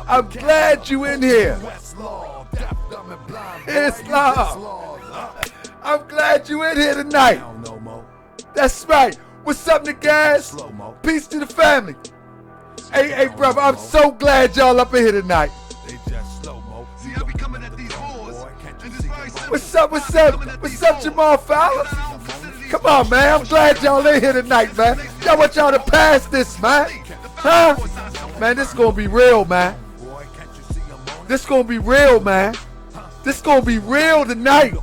I'm glad you in here. Islam. I'm glad you in here tonight. That's right. What's up, niggas? Peace to the family. Hey, brother, I'm so glad y'all up in here tonight. What's up, Jamal Fowler? Come on, man. I'm glad y'all in here tonight, man. Y'all want y'all to pass this, man. Huh? Man, this gonna be real, man. This gonna be real, man. This gonna be real tonight.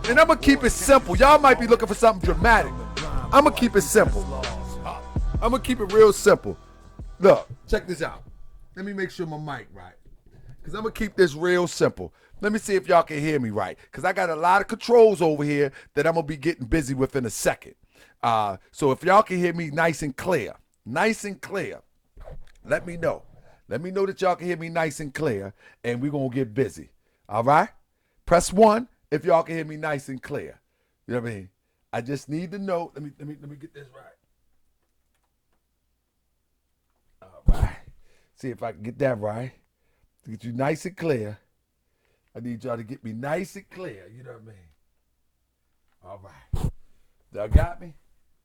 And I'm gonna keep it simple. Y'all might be looking for something dramatic. I'm gonna keep it simple. I'm gonna keep it real simple. Look, check this out. Let me make sure my mic right. Because I'm gonna keep this real simple. Let me see if y'all can hear me right. Because I got a lot of controls over here that I'm gonna be getting busy with in a second. So if y'all can hear me nice and clear, let me know. Let me know that y'all can hear me nice and clear, and we're gonna get busy. All right? Press 1 if y'all can hear me nice and clear. You know what I mean? I just need to know. Let me get this right. All right. See if I can get that right. To get you nice and clear. I need y'all to get me nice and clear. You know what I mean? All right. Y'all got me?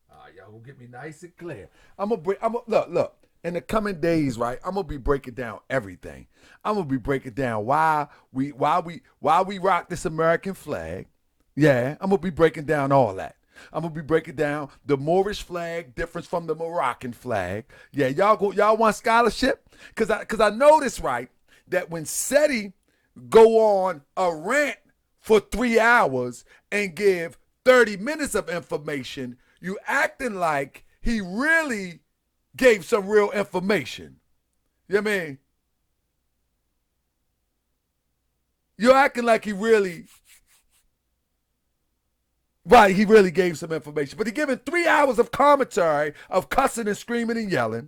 All right, y'all gonna get me nice and clear. Look. In the coming days, right, I'm gonna be breaking down everything. I'm gonna be breaking down why we rock this American flag. Yeah, I'm gonna be breaking down all that. I'm gonna be breaking down the Moorish flag difference from the Moroccan flag. Yeah, y'all want scholarship? Cause I noticed, right, that when Seti go on a rant for 3 hours and give 30 minutes of information, you acting like he really gave some real information. You know what I mean? You're acting like he really gave some information. But he giving 3 hours of commentary of cussing and screaming and yelling.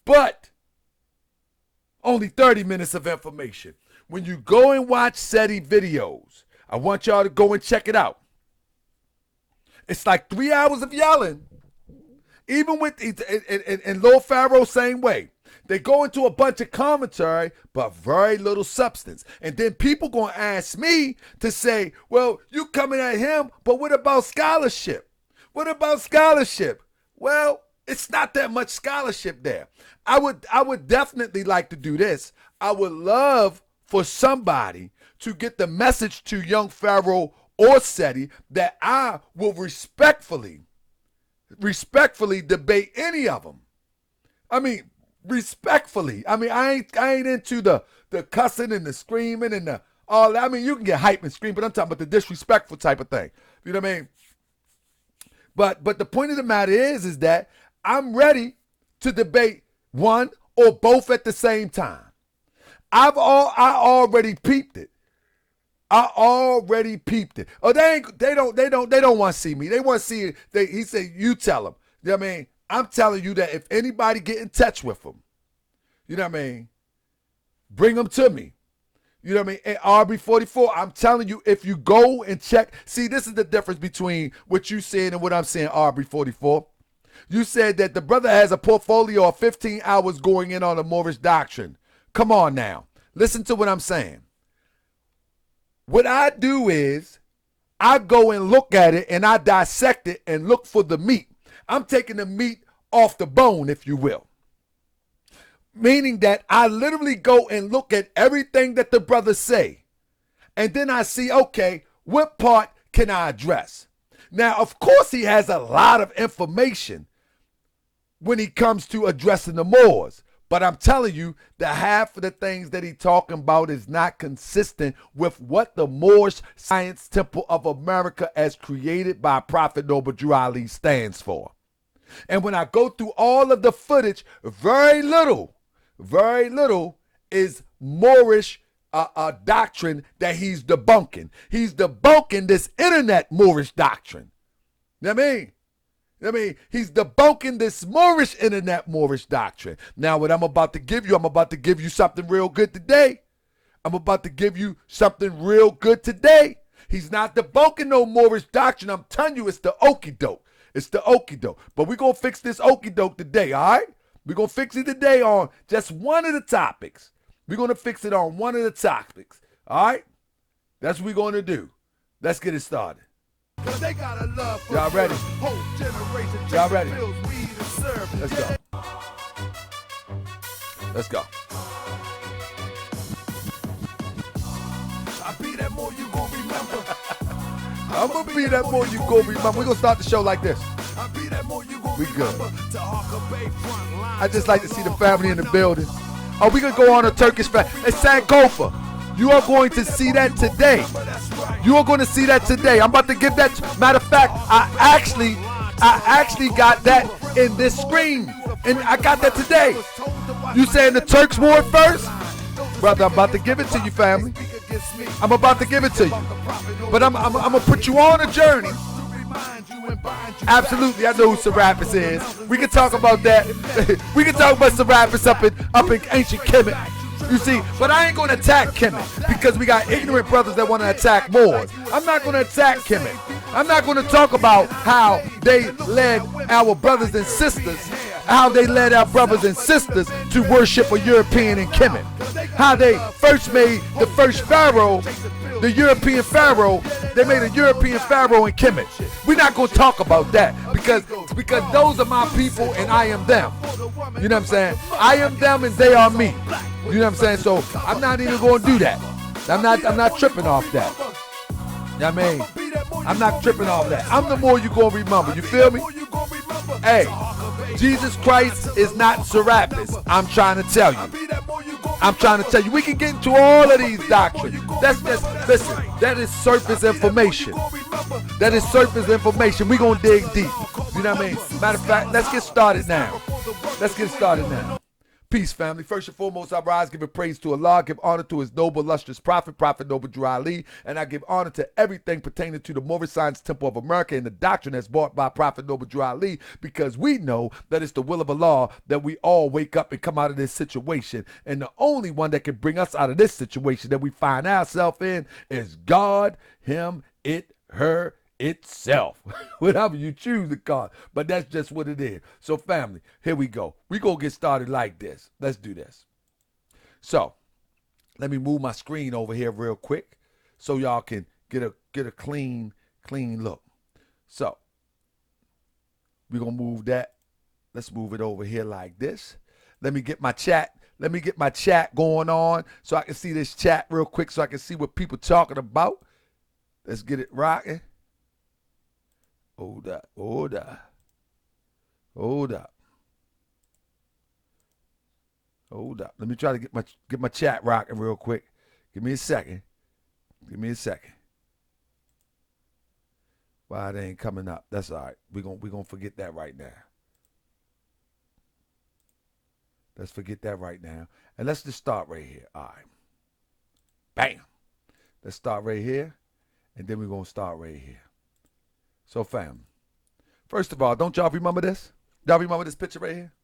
But only 30 minutes of information. When you go and watch Seti videos, I want y'all to go and check it out. It's like 3 hours of yelling. Even with, and Lil Pharaoh, same way. They go into a bunch of commentary, but very little substance. And then people gonna ask me to say, well, you coming at him, but what about scholarship? What about scholarship? Well, it's not that much scholarship there. I would definitely like to do this. I would love for somebody to get the message to young Pharaoh or Seti that I will respectfully debate any of them. I mean, respectfully. I mean, I ain't into the cussing and the screaming and the all that. I mean, you can get hype and scream, but I'm talking about the disrespectful type of thing. You know what I mean? But the point of the matter is that I'm ready to debate one or both at the same time. I already peeped it. Oh, they don't want to see me. They want to see it. He said, you tell them. You know what I mean? I'm telling you that if anybody get in touch with them, you know what I mean? Bring them to me. You know what I mean? And RB44, I'm telling you, if you go and check, see, this is the difference between what you saying and what I'm saying, RB44. You said that the brother has a portfolio of 15 hours going in on the Moorish doctrine. Come on now. Listen to what I'm saying. What I do is I go and look at it and I dissect it and look for the meat. I'm taking the meat off the bone, if you will. Meaning that I literally go and look at everything that the brothers say. And then I see, okay, what part can I address? Now, of course, he has a lot of information when he comes to addressing the Moors. But I'm telling you that half of the things that he's talking about is not consistent with what the Moorish Science Temple of America as created by Prophet Noble Drew Ali stands for. And when I go through all of the footage, very little is Moorish doctrine that he's debunking. He's debunking this internet Moorish doctrine. You know what I mean? He's debunking this Moorish internet Moorish doctrine. Now, what I'm about to give you something real good today. He's not debunking no Moorish doctrine. I'm telling you, it's the okie doke. But we're going to fix this okie doke today, all right? We're going to fix it today on just one of the topics. We're going to fix it on one of the topics. All right? That's what we're going to do. Let's get it started. Y'all ready? Y'all ready? Let's go. Let's go. I'm going to be that more you gon' remember. We're going to start the show like this. We good. I just like to see the family in the building. Oh, we going to go on a Turkish fast. It's Sankofa. You are going to see that today. You are going to see that today. I'm about to give that. Matter of fact, I actually got that in this screen. And I got that today. You saying the Turks wore it first? Brother, I'm about to give it to you, family. I'm about to give it to you. But I'm going to put you on a journey. Absolutely, I know who Serapis is. We can talk about that. We can talk about Serapis up in ancient Kemet. You see, but I ain't going to attack Kemet because we got ignorant brothers that want to attack Moors. I'm not going to attack Kemet. I'm not going to talk about how they led our brothers and sisters, to worship a European in Kemet. How they first made the first pharaoh, the European pharaoh, they made a European pharaoh in Kemet. We're not going to talk about that because those are my people and I am them. You know what I'm saying? I am them and they are me. You know what I'm saying? So I'm not even going to do that. I'm not tripping off that. You know what I mean? I'm not tripping off that. I'm the more you going to remember. You feel me? Hey, Jesus Christ is not Serapis. I'm trying to tell you. We can get into all of these doctrines. Listen, that is surface information. We're going to dig deep. You know what I mean? Matter of fact, let's get started now. Peace, family. First and foremost, I rise, giving praise to Allah, give honor to his noble, illustrious prophet, Prophet Noble Drew Ali, and I give honor to everything pertaining to the Moorish Science Temple of America and the doctrine that's brought by Prophet Noble Drew Ali, because we know that it's the will of Allah that we all wake up and come out of this situation. And the only one that can bring us out of this situation that we find ourselves in is God, him, it, her, itself. Whatever you choose to call it. But that's just what it is. So family, here we go. We gonna get started like this. Let's do this. So let me move my screen over here real quick so y'all can get a clean look. So we're gonna move that. Let's move it over here like this. Let me get my chat going on so I can see this chat real quick so I can see what people talking about. Let's get it rocking. Hold up. Let me try to get my chat rocking real quick. Give me a second. Why it ain't coming up? That's all right. We gonna forget that right now. Let's forget that right now. And let's just start right here. All right. Bam. Let's start right here. And then we're gonna start right here. So fam, first of all, don't y'all remember this? Y'all remember this picture right here?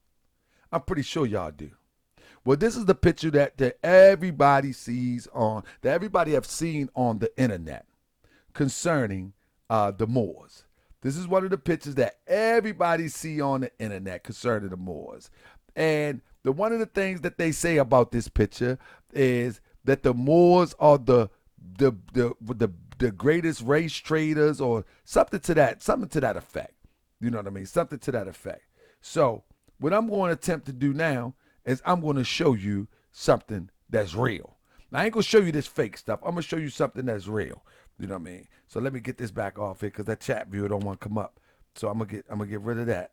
I'm pretty sure y'all do. Well, this is the picture that everybody sees that everybody have seen on the internet concerning the Moors. This is one of the pictures that everybody see on the internet concerning the Moors. And one of the things that they say about this picture is that the Moors are the greatest race traders or something to that effect. You know what I mean? Something to that effect. So what I'm going to attempt to do now is I'm going to show you something that's real. Now, I ain't going to show you this fake stuff. I'm going to show you something that's real. You know what I mean? So let me get this back off here because that chat viewer don't want to come up. So I'm going to get rid of that.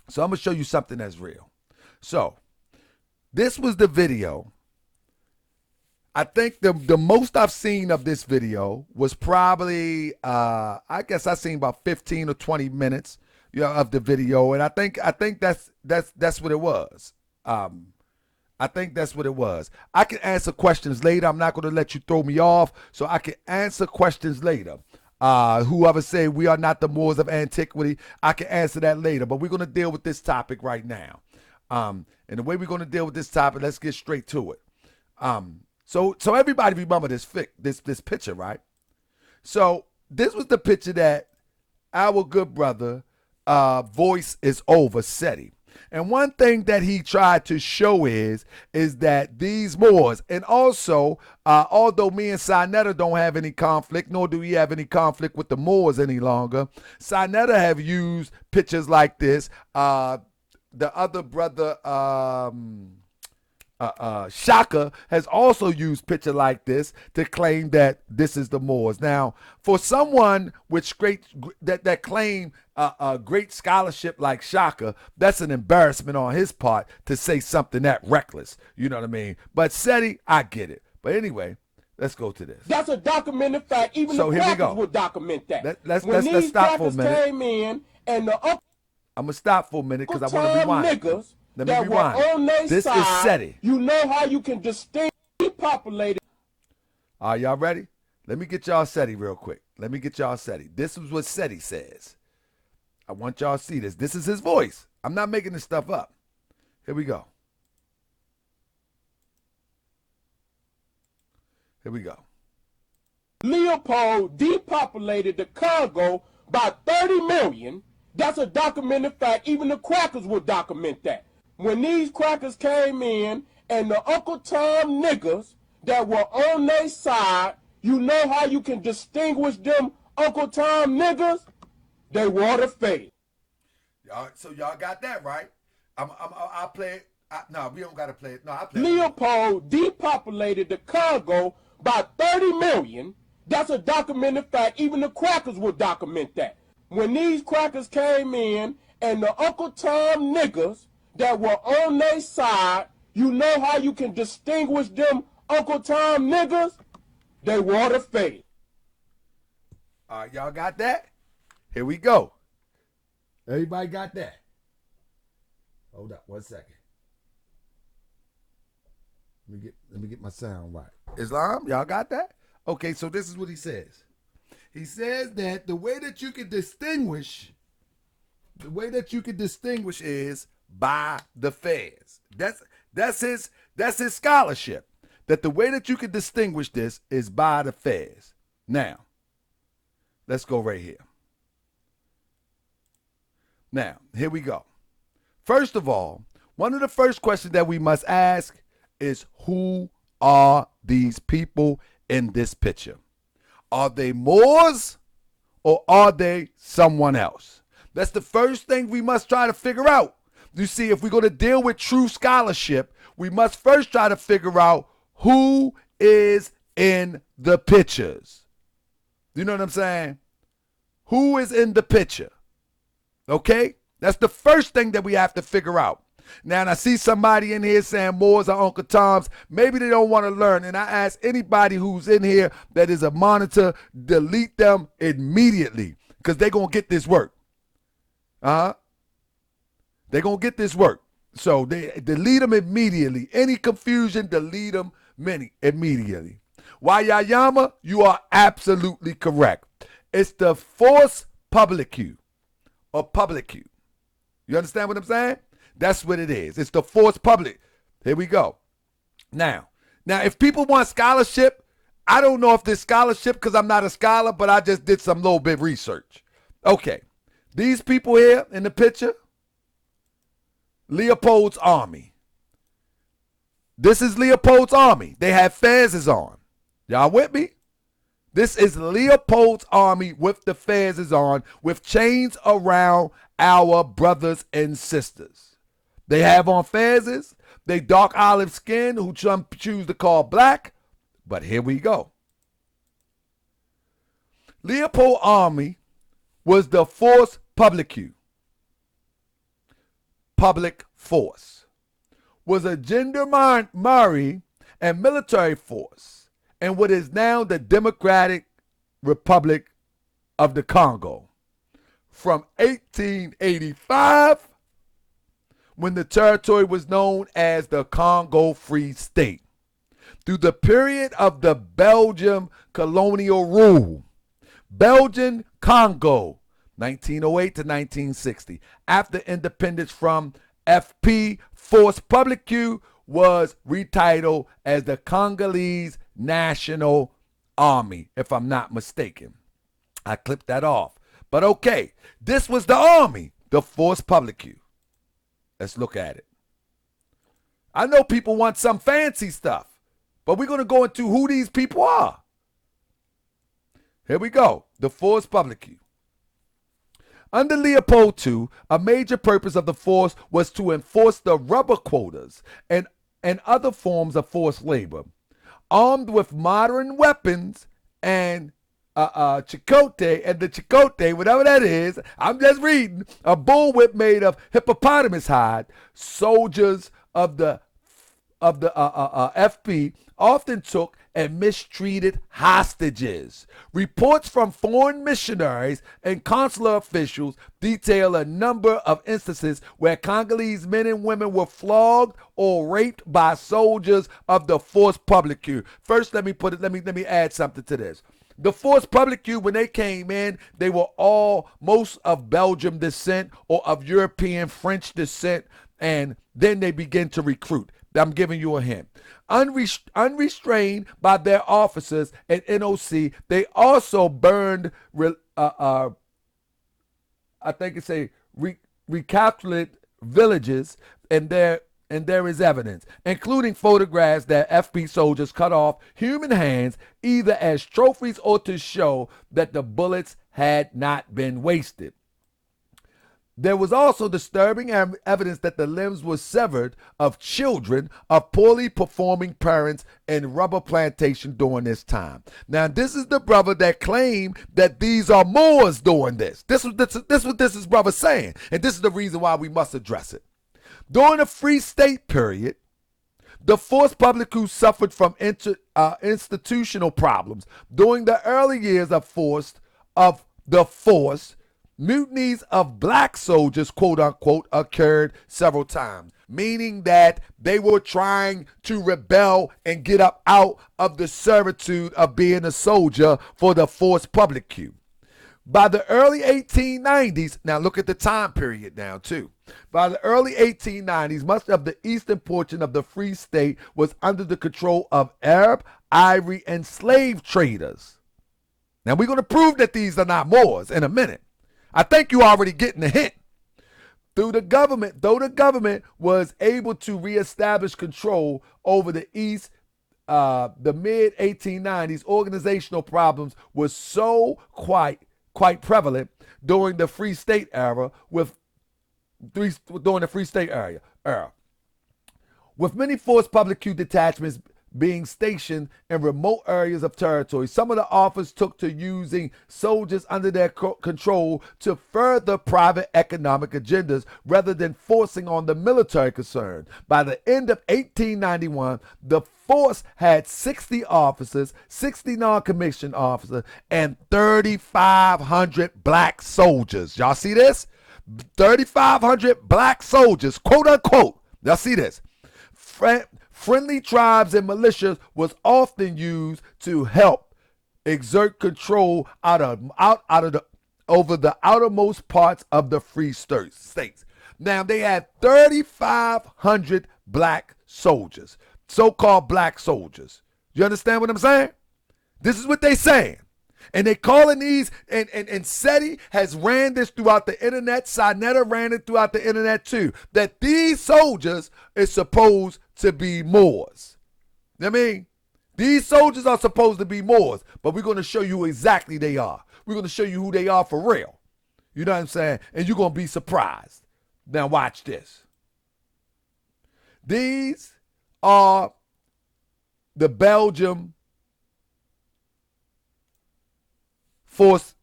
So I'm going to show you something that's real. So this was the video. I think the most I've seen of this video was probably, I guess I seen about 15 or 20 minutes, of the video, and I think that's what it was. I think that's what it was. I can answer questions later. I'm not going to let you throw me off, so I can answer questions later. Whoever say we are not the Moors of antiquity, I can answer that later. But we're going to deal with this topic right now. And the way we're going to deal with this topic, let's get straight to it. So everybody remember this picture, right? So this was the picture that our good brother, voice is over Seti. And one thing that he tried to show is that these Moors, and also, although me and Sinetta don't have any conflict, nor do we have any conflict with the Moors any longer, Sinetta have used pictures like this. The other brother, Shaka, has also used picture like this to claim that this is the Moors. Now, for someone with great that claim great scholarship like Shaka, that's an embarrassment on his part to say something that reckless. You know what I mean? But Seti, I get it. But anyway, let's go to this. That's a documented fact. Even So the here we crackers go. would document that. Let's these stop for a crackers minute. came in and the I'm gonna stop for a minute because I want to time rewind. niggas Let me that rewind. were on their This side, is Seti. you know how you can distinguish depopulated. Are y'all ready? Let me get y'all Seti real quick. Let me get y'all Seti. This is what Seti says. I want y'all to see this. This is his voice. I'm not making this stuff up. Here we go. Here we go. Leopold depopulated the Congo by 30 million. That's a documented fact. Even the crackers will document that. When these crackers came in and the Uncle Tom niggas that were on their side, you know how you can distinguish them Uncle Tom niggas? They wore the face. So y'all got that right. I'll play it. No, we don't got to play it. No, I'll play it. Leopold depopulated the Congo by 30 million. That's a documented fact. Even the crackers will document that. When these crackers came in and the Uncle Tom niggas that were on their side, you know how you can distinguish them Uncle Tom niggas? They wore the face. All right, y'all got that? Here we go. Everybody got that? Hold up 1 second. Let me get my sound right. Islam, y'all got that? Okay, so this is what he says. He says that the way that you can distinguish is by the fairs. That's his scholarship. That the way that you can distinguish this is by the fairs. Now, let's go right here. Now, here we go. First of all, one of the first questions that we must ask is, who are these people in this picture? Are they Moors or are they someone else? That's the first thing we must try to figure out. You see, if we're going to deal with true scholarship, we must first try to figure out who is in the pictures. You know what I'm saying? Who is in the picture? Okay? That's the first thing that we have to figure out. Now, and I see somebody in here saying Moors are Uncle Toms. Maybe they don't want to learn. And I ask anybody who's in here that is a monitor, delete them immediately because they're going to get this work. They're going to get this work. So they delete them immediately. Any confusion, delete them immediately. Wayayama, you are absolutely correct. It's the force publicu or publicu. You understand what I'm saying? That's what it is. It's the force public. Here we go. Now, if people want scholarship, I don't know if this scholarship because I'm not a scholar, but I just did some little bit of research. Okay. These people here in the picture, Leopold's army. This is Leopold's army. They have fezes on. Y'all with me? This is Leopold's army with the fezes on, with chains around our brothers and sisters. They have on fezes. They dark olive skin, who some choose to call black. But here we go. Leopold army was the force publicu. Public force. Was a gendarmerie and military force in what is now the Democratic Republic of the Congo. From 1885, when the territory was known as the Congo Free State, through the period of the Belgian colonial rule. Belgian Congo, 1908 to 1960. After independence from FP, Force Publique was retitled as the Congolese National Army, if I'm not mistaken. I clipped that off. But okay, this was the army. the force publique. Let's look at it. I know people want some fancy stuff, but we're going to go into who these people are. Here we go. The force publique. Under Leopold II, a major purpose of the force was to enforce the rubber quotas and other forms of forced labor. Armed with modern weapons and chicote, and the chicote, whatever that is, I'm just reading, a bullwhip made of hippopotamus hide, soldiers of the FP often took and mistreated hostages. Reports from foreign missionaries and consular officials detail a number of instances where Congolese men and women were flogged or raped by soldiers of the force publique. First, let me add something to this. The force publique, when they came in, they were all most of Belgium descent or of European French descent, and then they began to recruit. I'm giving you a hint. Unrestrained by their officers at NOC, they also burned, I think it's recaptured villages, and there is evidence, including photographs that FP soldiers cut off human hands either as trophies or to show that the bullets had not been wasted. There was also disturbing evidence that the limbs were severed of children of poorly performing parents in rubber plantation during this time. Now, this is the brother that claimed that these are Moors doing this. This is what this is brother saying, and this is the reason why we must address it. During the Free State period, the force publique suffered from institutional problems. During the early years of the force, mutinies of black soldiers, quote unquote, occurred several times, meaning that they were trying to rebel and get up out of the servitude of being a soldier for the force publique. By the early 1890s, now look at the time period now too. By the early 1890s, much of the eastern portion of the Free State was under the control of Arab, ivory, and slave traders. Now we're going to prove that these are not Moors in a minute. I think you're already getting the hint. Though the government was able to reestablish control over the East, the mid-1890s, organizational problems were so quite prevalent during the Free State era with many force publique detachments being stationed in remote areas of territory. Some of the officers took to using soldiers under their control to further private economic agendas rather than forcing on the military concern. By the end of 1891, the force had 60 officers, 60 non-commissioned officers, and 3,500 black soldiers. Y'all see this? 3,500 black soldiers, quote unquote. Y'all see this? Friendly tribes and militias was often used to help exert control over the outermost parts of the Free States. Now they had 3,500 black soldiers, so-called black soldiers. You understand what I'm saying? This is what they saying. And they calling these, and Seti has ran this throughout the internet. Sinetta ran it throughout the internet too, that these soldiers is supposed to be Moors. You know what I mean? These soldiers are supposed to be Moors, but we're going to show you exactly they are. We're going to show you who they are for real. You know what I'm saying? And you're going to be surprised. Now watch this. These are the Belgium force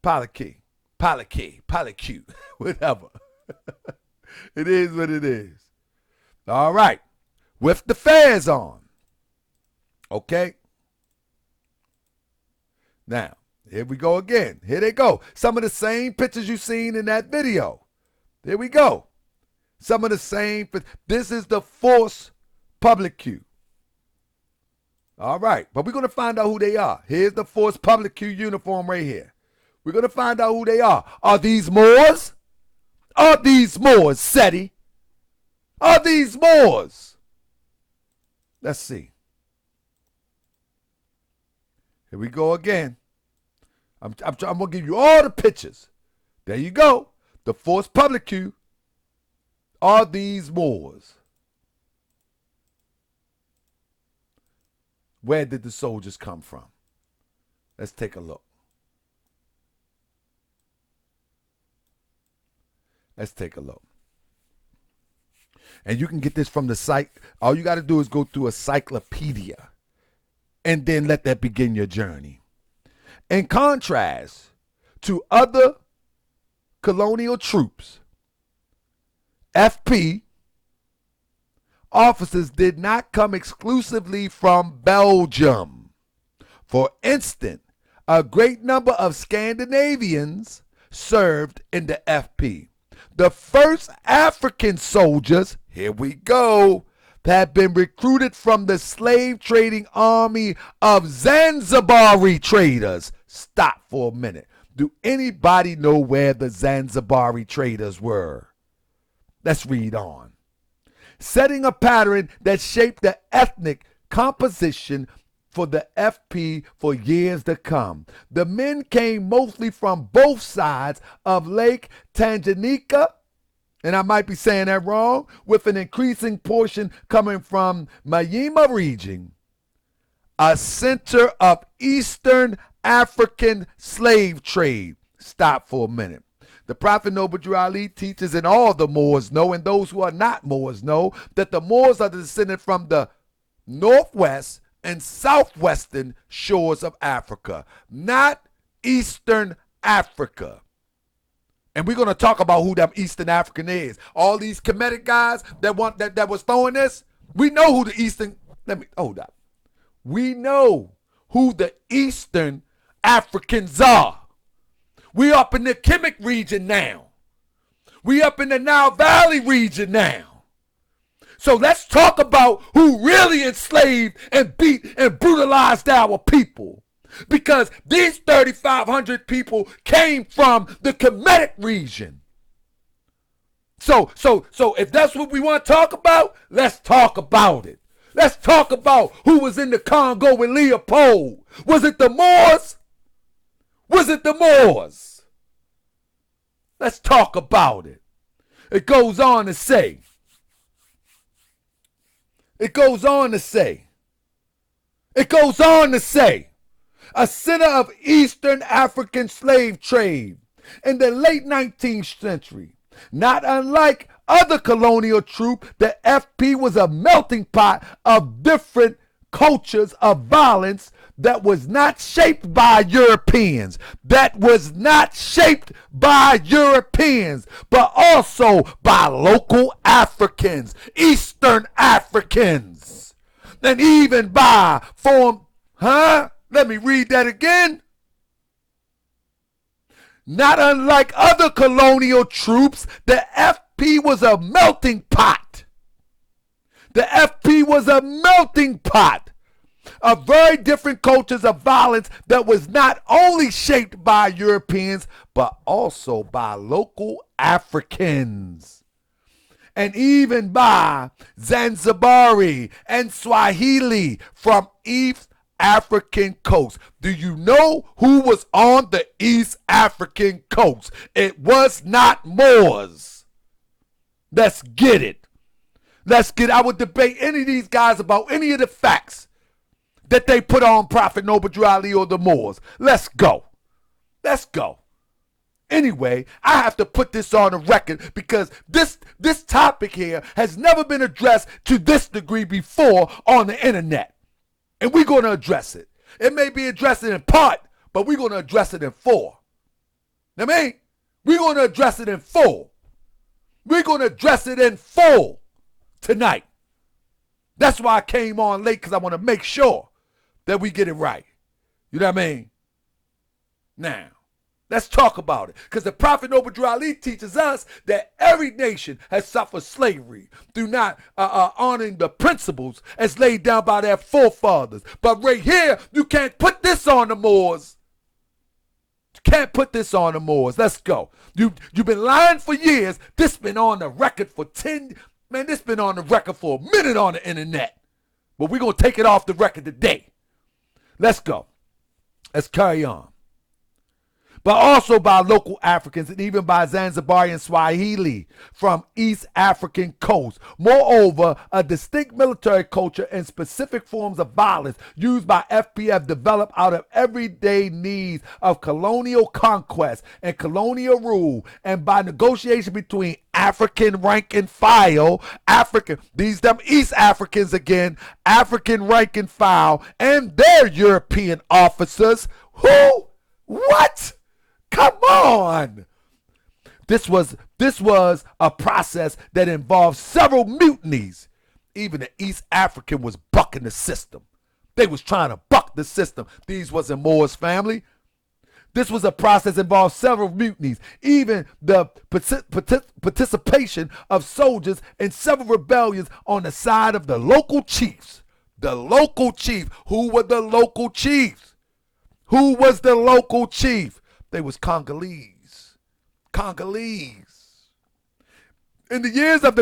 politique, whatever. It is what it is. All right. With the fez on. Okay. Now, here we go again. Here they go. Some of the same pictures you seen in that video. There we go. Some of the same. This is the force publique. All right. But we're going to find out who they are. Here's the force publique uniform right here. We're going to find out who they are. Are these Moors? Are these Moors, Seti? Are these Moors? Let's see. Here we go again. I'm going to give you all the pictures. There you go. The force publique are these Moors. Where did the soldiers come from? Let's take a look. Let's take a look. And you can get this from the site. All you got to do is go through a encyclopedia and then let that begin your journey. In contrast to other colonial troops, FP officers did not come exclusively from Belgium. For instance, a great number of Scandinavians served in the FP. The first African soldiers, here we go, had been recruited from the slave trading army of Zanzibari traders. Stop for a minute. Do anybody know where the Zanzibari traders were? Let's read on. Setting a pattern that shaped the ethnic composition for the FP for years to come. The men came mostly from both sides of Lake Tanganyika, and I might be saying that wrong, with an increasing portion coming from Mayima region, a center of Eastern African slave trade. Stop for a minute. The Prophet Noble Drew Ali teaches, and all the Moors know, and those who are not Moors know, that the Moors are descended from the northwest and southwestern shores of Africa, not Eastern Africa. And we're going to talk about who them Eastern African is. All these Kemetic guys that was throwing this, we know who the Eastern, hold up. We know who the Eastern Africans are. We up in the Kemetic region now. We up in the Nile Valley region now. So let's talk about who really enslaved and beat and brutalized our people. Because these 3,500 people came from the Kemetic region. So if that's what we want to talk about, let's talk about it. Let's talk about who was in the Congo with Leopold. Was it the Moors? Was it the Moors? Let's talk about it. It goes on to say, a center of Eastern African slave trade in the late 19th century. Not unlike other colonial troops, the FP was a melting pot of different cultures of violence that was not shaped by Europeans, but also by local Africans, Eastern Africans, and even by let me read that again. Not unlike other colonial troops, the FP was a melting pot. The FP was a melting pot of very different cultures of violence that was not only shaped by Europeans, but also by local Africans. And even by Zanzibari and Swahili from East African coast. Do you know who was on the East African coast? It was not Moors. Let's get it. I would debate any of these guys about any of the facts that they put on Prophet Noble Drew Ali or the Moors. Let's go. Anyway, I have to put this on the record because this topic here has never been addressed to this degree before on the internet. And we're going to address it. It may be addressed in part, but we're going to address it in full. We're going to address it in full. We're going to address it in full tonight. That's why I came on late, because I want to make sure that we get it right. You know what I mean? Now, let's talk about it. Because the Prophet Noble Drew Ali teaches us that every nation has suffered slavery through not honoring the principles as laid down by their forefathers. But right here, you can't put this on the Moors. Let's go. You've been lying for years. This been on the record for 10. Man, this been on the record for a minute on the internet. But we're going to take it off the record today. Let's go. Let's carry on. but also by local Africans and even by Zanzibari and Swahili from East African coast. Moreover, a distinct military culture and specific forms of violence used by FPF developed out of everyday needs of colonial conquest and colonial rule, and by negotiation between African rank and file, these them East Africans again, African rank and file, and their European officers. Who? What? Come on. This was a process that involved several mutinies. Even the East African was bucking the system. They was trying to buck the system. These wasn't Moore's family. This was a process that involved several mutinies, even the participation of soldiers in several rebellions on the side of the local chiefs. The local chief. Who were the local chiefs? Who was the local chief? They was Congolese. Congolese. In the year of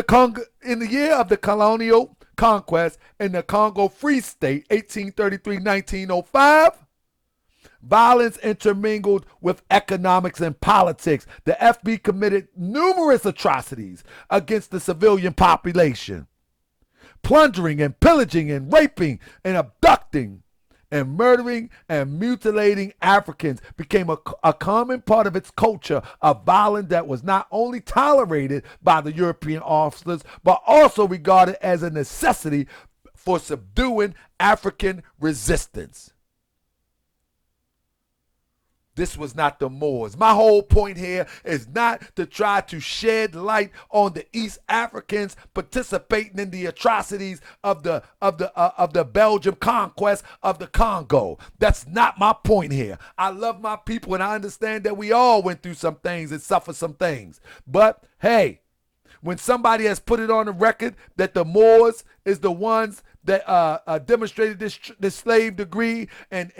the colonial conquest in the Congo Free State, 1833-1905, violence intermingled with economics and politics. The FB committed numerous atrocities against the civilian population, plundering and pillaging and raping and abducting and murdering and mutilating Africans became a common part of its culture of violence that was not only tolerated by the European officers, but also regarded as a necessity for subduing African resistance. This was not the Moors. My whole point here is not to try to shed light on the East Africans participating in the atrocities of the Belgian conquest of the Congo. That's not my point here. I love my people and I understand that we all went through some things and suffered some things. But hey, when somebody has put it on the record that the Moors is the ones that demonstrated this slave degree and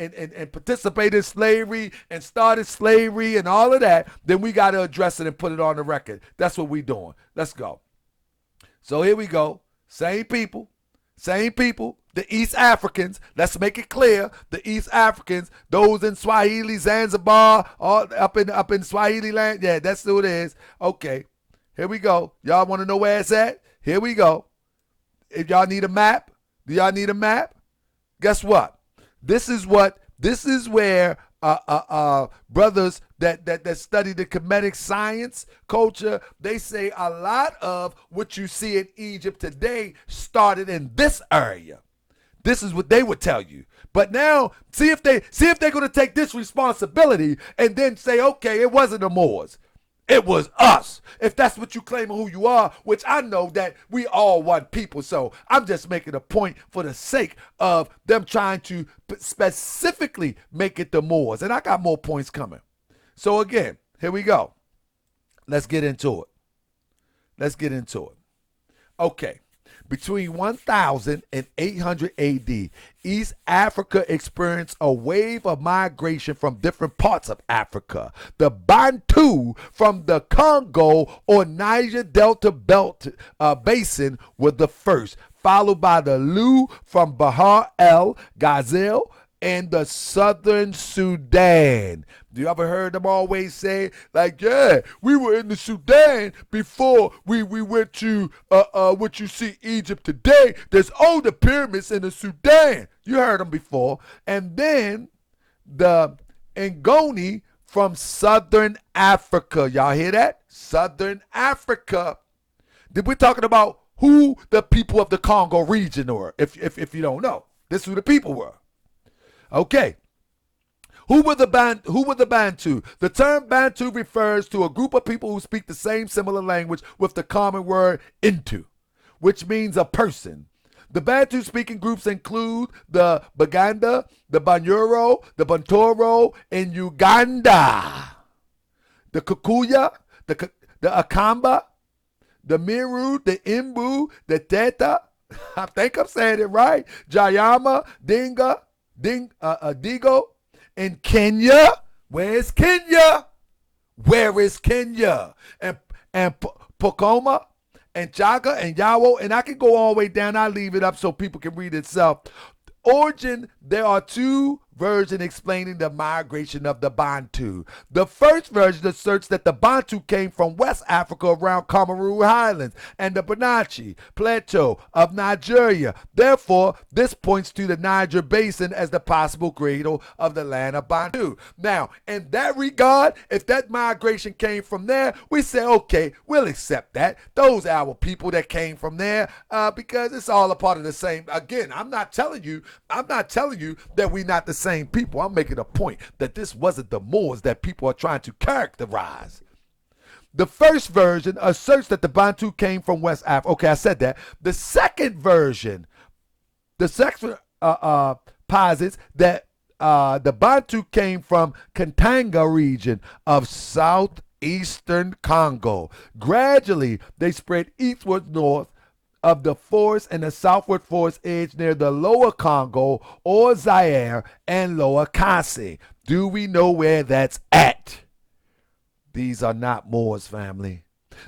participated in slavery and started slavery and all of that, then we got to address it and put it on the record. That's what we doing. Let's go. So here we go. Same people. The East Africans, let's make it clear, the East Africans, those in Swahili, Zanzibar, all up in Swahili land. Yeah, that's who it is. Okay, here we go. Y'all want to know where it's at? Here we go. If y'all need a map, do y'all need a map? Guess what? This is where brothers that study the Kemetic science culture, they say a lot of what you see in Egypt today started in this area. This is what they would tell you. But now, see if they're going to take this responsibility and then say, okay, it wasn't the Moors. It was us. If that's what you claim who you are, which I know that we all one people. So I'm just making a point for the sake of them trying to specifically make it the Moors. And I got more points coming. So again, here we go. Let's get into it. Okay. Between 1000 and 800 AD, East Africa experienced a wave of migration from different parts of Africa. The Bantu from the Congo or Niger Delta Basin were the first, followed by the Lu from Bahar el Ghazal and the southern Sudan. Do you ever heard them always say, like, yeah, we were in the Sudan before we went to what you see Egypt today. There's older pyramids in the Sudan. You heard them before. And then the Ngoni from southern Africa. Y'all hear that? Southern Africa. We're talking about who the people of the Congo region were, if you don't know. This is who the people were. Okay. Who were the Bantu? The term Bantu refers to a group of people who speak the same similar language with the common word Intu, which means a person. The Bantu speaking groups include the Baganda, the Banyoro, the Bantoro, and Uganda. The Kikuya, the Akamba, the Meru, the Imbu, the Teta, I think I'm saying it right, Jayama, Digo, in Kenya. Where is Kenya? And Pokoma and Chaga and Yawo, and I can go all the way down. I'll leave it up so people can read itself. Origin, there are two version explaining the migration of the Bantu. The first version asserts that the Bantu came from West Africa around Cameroon Highlands and the Banachi Plateau of Nigeria. Therefore, this points to the Niger Basin as the possible cradle of the land of Bantu. Now, in that regard, if that migration came from there, we say, okay, we'll accept that. Those are our people that came from there because it's all a part of the same. Again, I'm not telling you that we're not the same people. I'm making a point that this wasn't the Moors that people are trying to characterize. The first version asserts that the Bantu came from West Africa. Okay, I said that. The second version, posits that the Bantu came from Katanga region of southeastern Congo. Gradually, they spread eastward north of the forest and the southward forest edge near the lower Congo or Zaire and lower Kasi. Do we know where that's at? These are not Moors, family.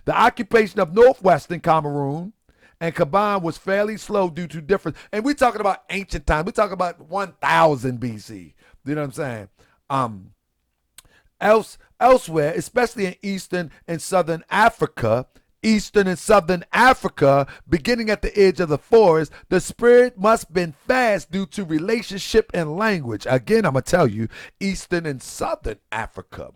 The occupation of northwestern Cameroon and Gabon was fairly slow due to different, and we're talking about ancient times. We're talking about 1000 BC. You know what I'm saying? Elsewhere, especially in Eastern and Southern Africa, beginning at the edge of the forest, the spirit must have been fast due to relationship and language. Again, I'm going to tell you, Eastern and Southern Africa.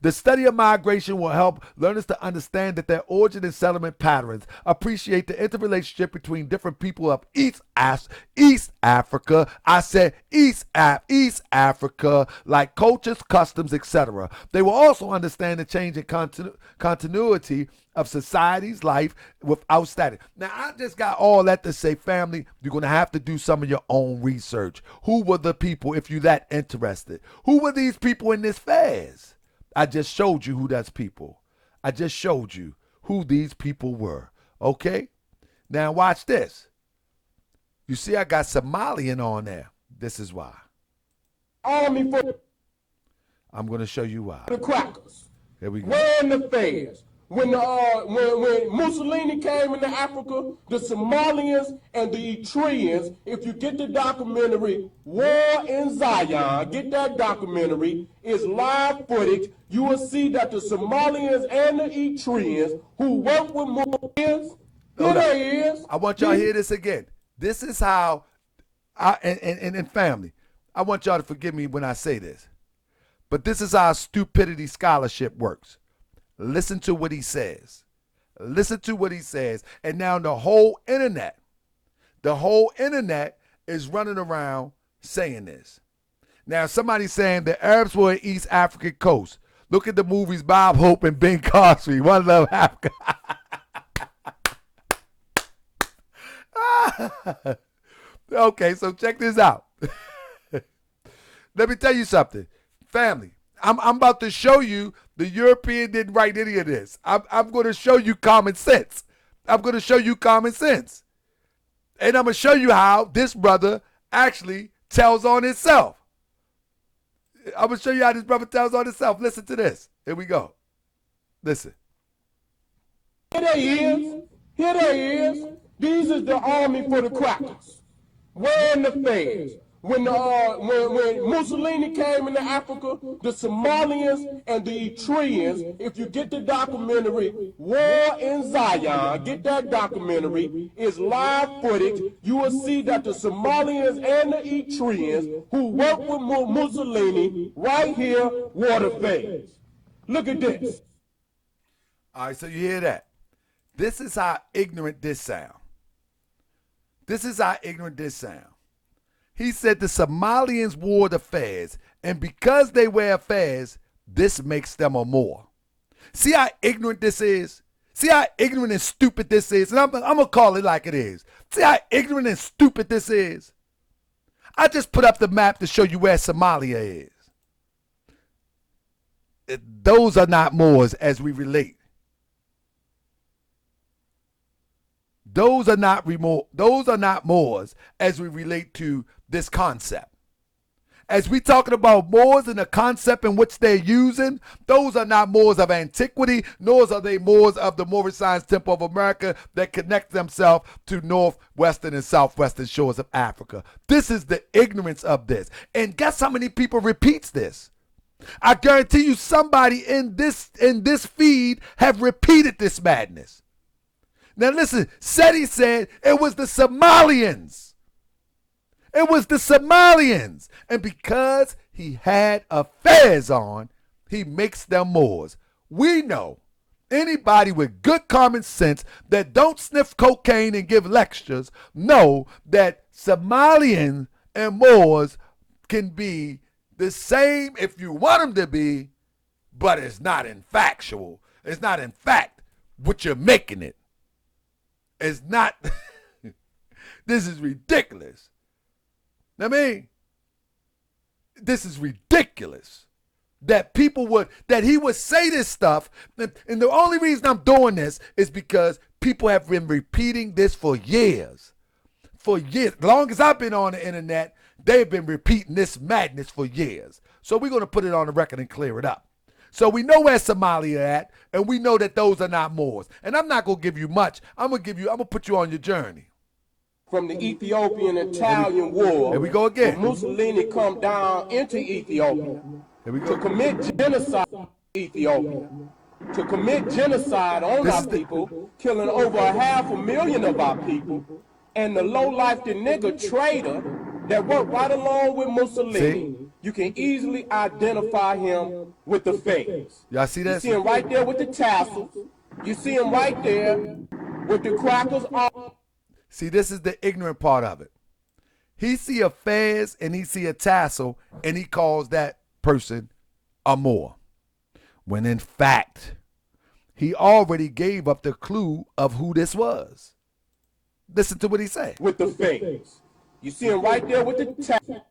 The study of migration will help learners to understand that their origin and settlement patterns, appreciate the interrelationship between different people of East Africa. I said East Africa, like cultures, customs, etc. They will also understand the change in continuity of society's life without static. Now, I just got all that to say, family, you're going to have to do some of your own research. Who were the people, if you're that interested? Who were these people in this phase? I just showed you who that's people. I just showed you who these people were. Okay? Now watch this. You see I got Somalian on there. This is why. Army for I'm going to show you why. the crackers. Here we go. Where in the feds? When Mussolini came into Africa, the Somalians and the Eritreans, if you get the documentary War in Zion, get that documentary, it's live footage, you will see that the Somalians and the Eritreans who work with Moors, here they is. I want y'all to hear this again. This is how, and family, I want y'all to forgive me when I say this, but this is how stupidity scholarship works. Listen to what he says. Listen to what he says. And now the whole internet is running around saying this. Now somebody's saying the Arabs were in East African coast. Look at the movies Bob Hope and Ben Cosby. One Love Africa. Okay, so check this out. Let me tell you something. Family, I'm about to show you the European didn't write any of this. I'm going to show you common sense. And I'm going to show you how this brother actually tells on himself. I'm going to show you how this brother tells on himself. Listen to this. Here we go. Listen. Here they is. These is the army for the crackers. Where in the feds? When Mussolini came into Africa, the Somalians and the Eritreans, if you get the documentary War in Zion, get that documentary, it's live footage, you will see that the Somalians and the Eritreans who work with Mussolini right here were the feds. Look at this. All right, so you hear that. This is how ignorant this sound. He said the Somalians wore the fez, and because they wear fez, this makes them a Moor. See how ignorant this is? See how ignorant and stupid this is? And I'm going to call it like it is. See how ignorant and stupid this is? I just put up the map to show you where Somalia is. Those are not Moors as we relate. Those are not Moors as we relate to this concept. As we talking about Moors and the concept in which they're using, those are not Moors of antiquity, nor are they Moors of the Moorish Science Temple of America that connect themselves to northwestern and southwestern shores of Africa. This is the ignorance of this. And guess how many people repeats this? I guarantee you somebody in this feed have repeated this madness. Now listen, Seti said it was the Somalians. It was the Somalians. And because he had affairs on, he makes them Moors. We know anybody with good common sense that don't sniff cocaine and give lectures know that Somalians and Moors can be the same if you want them to be, but it's not in factual. It's not in fact what you're making it. It's not. This is ridiculous. I mean, this is ridiculous that he would say this stuff. And the only reason I'm doing this is because people have been repeating this for years. For years. As long as I've been on the internet, they've been repeating this madness for years. So we're going to put it on the record and clear it up. So we know where Somalia at, and we know that those are not Moors. And I'm not going to give you much. I'm going to put you on your journey. From the Ethiopian-Italian War, here we go again. Mussolini come down into Ethiopia to commit genocide in Ethiopia, to commit genocide on our people, killing over 500,000 of our people, and the low-life, the nigger trader that worked right along with Mussolini. You can easily identify him with the feds. Y'all see that? You see him right there with the tassels. You see him right there with the crackers on. See, this is the ignorant part of it. He see a fez and he see a tassel and he calls that person a Moor. When in fact, he already gave up the clue of who this was. Listen to what he said. With the feds. You see him right there with the tassel.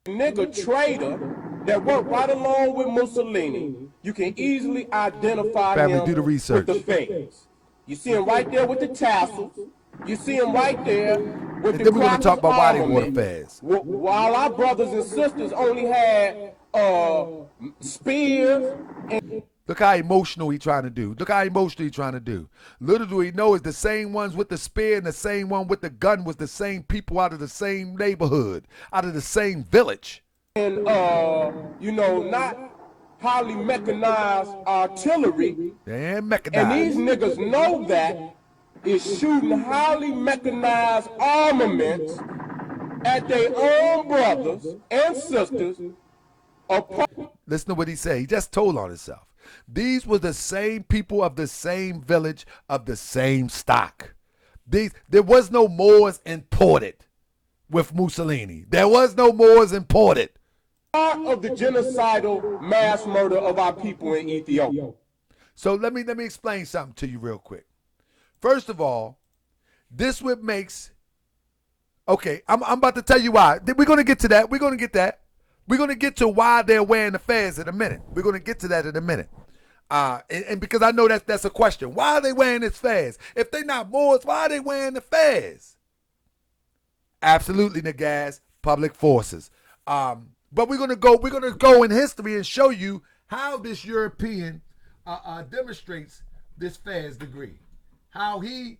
Nigger trader that worked right along with Mussolini. You can easily identify him do the research. With the feds. You see him right there with the tassels. You see him right there with and the then we're going to talk about why they wore the feds. While our brothers and sisters only had spears and... Look how emotional he's trying to do. Look how emotional he's trying to do. Little do he know is the same ones with the spear and the same one with the gun was the same people out of the same neighborhood, out of the same village. And, not highly mechanized artillery. And mechanized. And these niggas know that is shooting highly mechanized armaments at their own brothers and sisters. Listen to what he said. He just told on himself. These were the same people of the same village, of the same stock. There was no Moors imported with Mussolini. There was no Moors imported. Part of the genocidal mass murder of our people in Ethiopia. So let me explain something to you real quick. First of all, this what makes. Okay, I'm about to tell you why. We're gonna get to that. We're gonna get that. We're going to get to why they're wearing the fez in a minute. We're going to get to that in a minute. And because I know that's a question. Why are they wearing this fez? If they're not Moors, why are they wearing the fez? Absolutely, Nagaz, public forces. But we're going to go in history and show you how this European demonstrates this fez degree. How he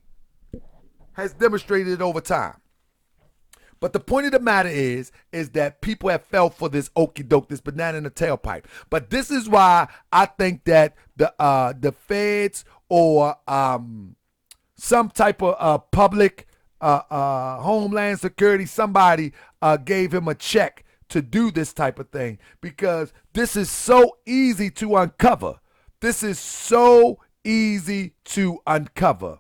has demonstrated it over time. But the point of the matter is that people have fell for this okie doke, this banana in the tailpipe. But this is why I think that the feds or some type of public homeland security, somebody gave him a check to do this type of thing, because this is so easy to uncover. This is so easy to uncover.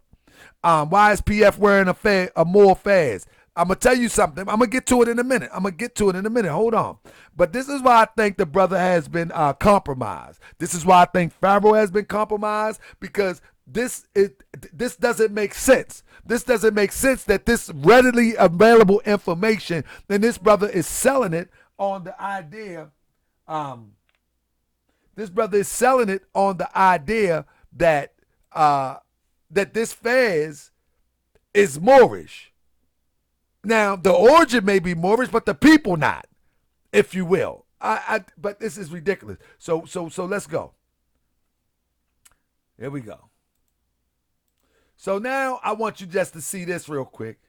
Why is PF wearing a Moor fez? I'm going to tell you something. I'm going to get to it in a minute. Hold on. But this is why I think the brother has been compromised. This is why I think Pharaoh has been compromised, because this doesn't make sense. This doesn't make sense that this readily available information, and this brother is selling it on the idea. That that this fez is Moorish. Now, the origin may be Moorish, but the people not. if you will. But this is ridiculous. So let's go. Here we go. So now I want you just to see this real quick.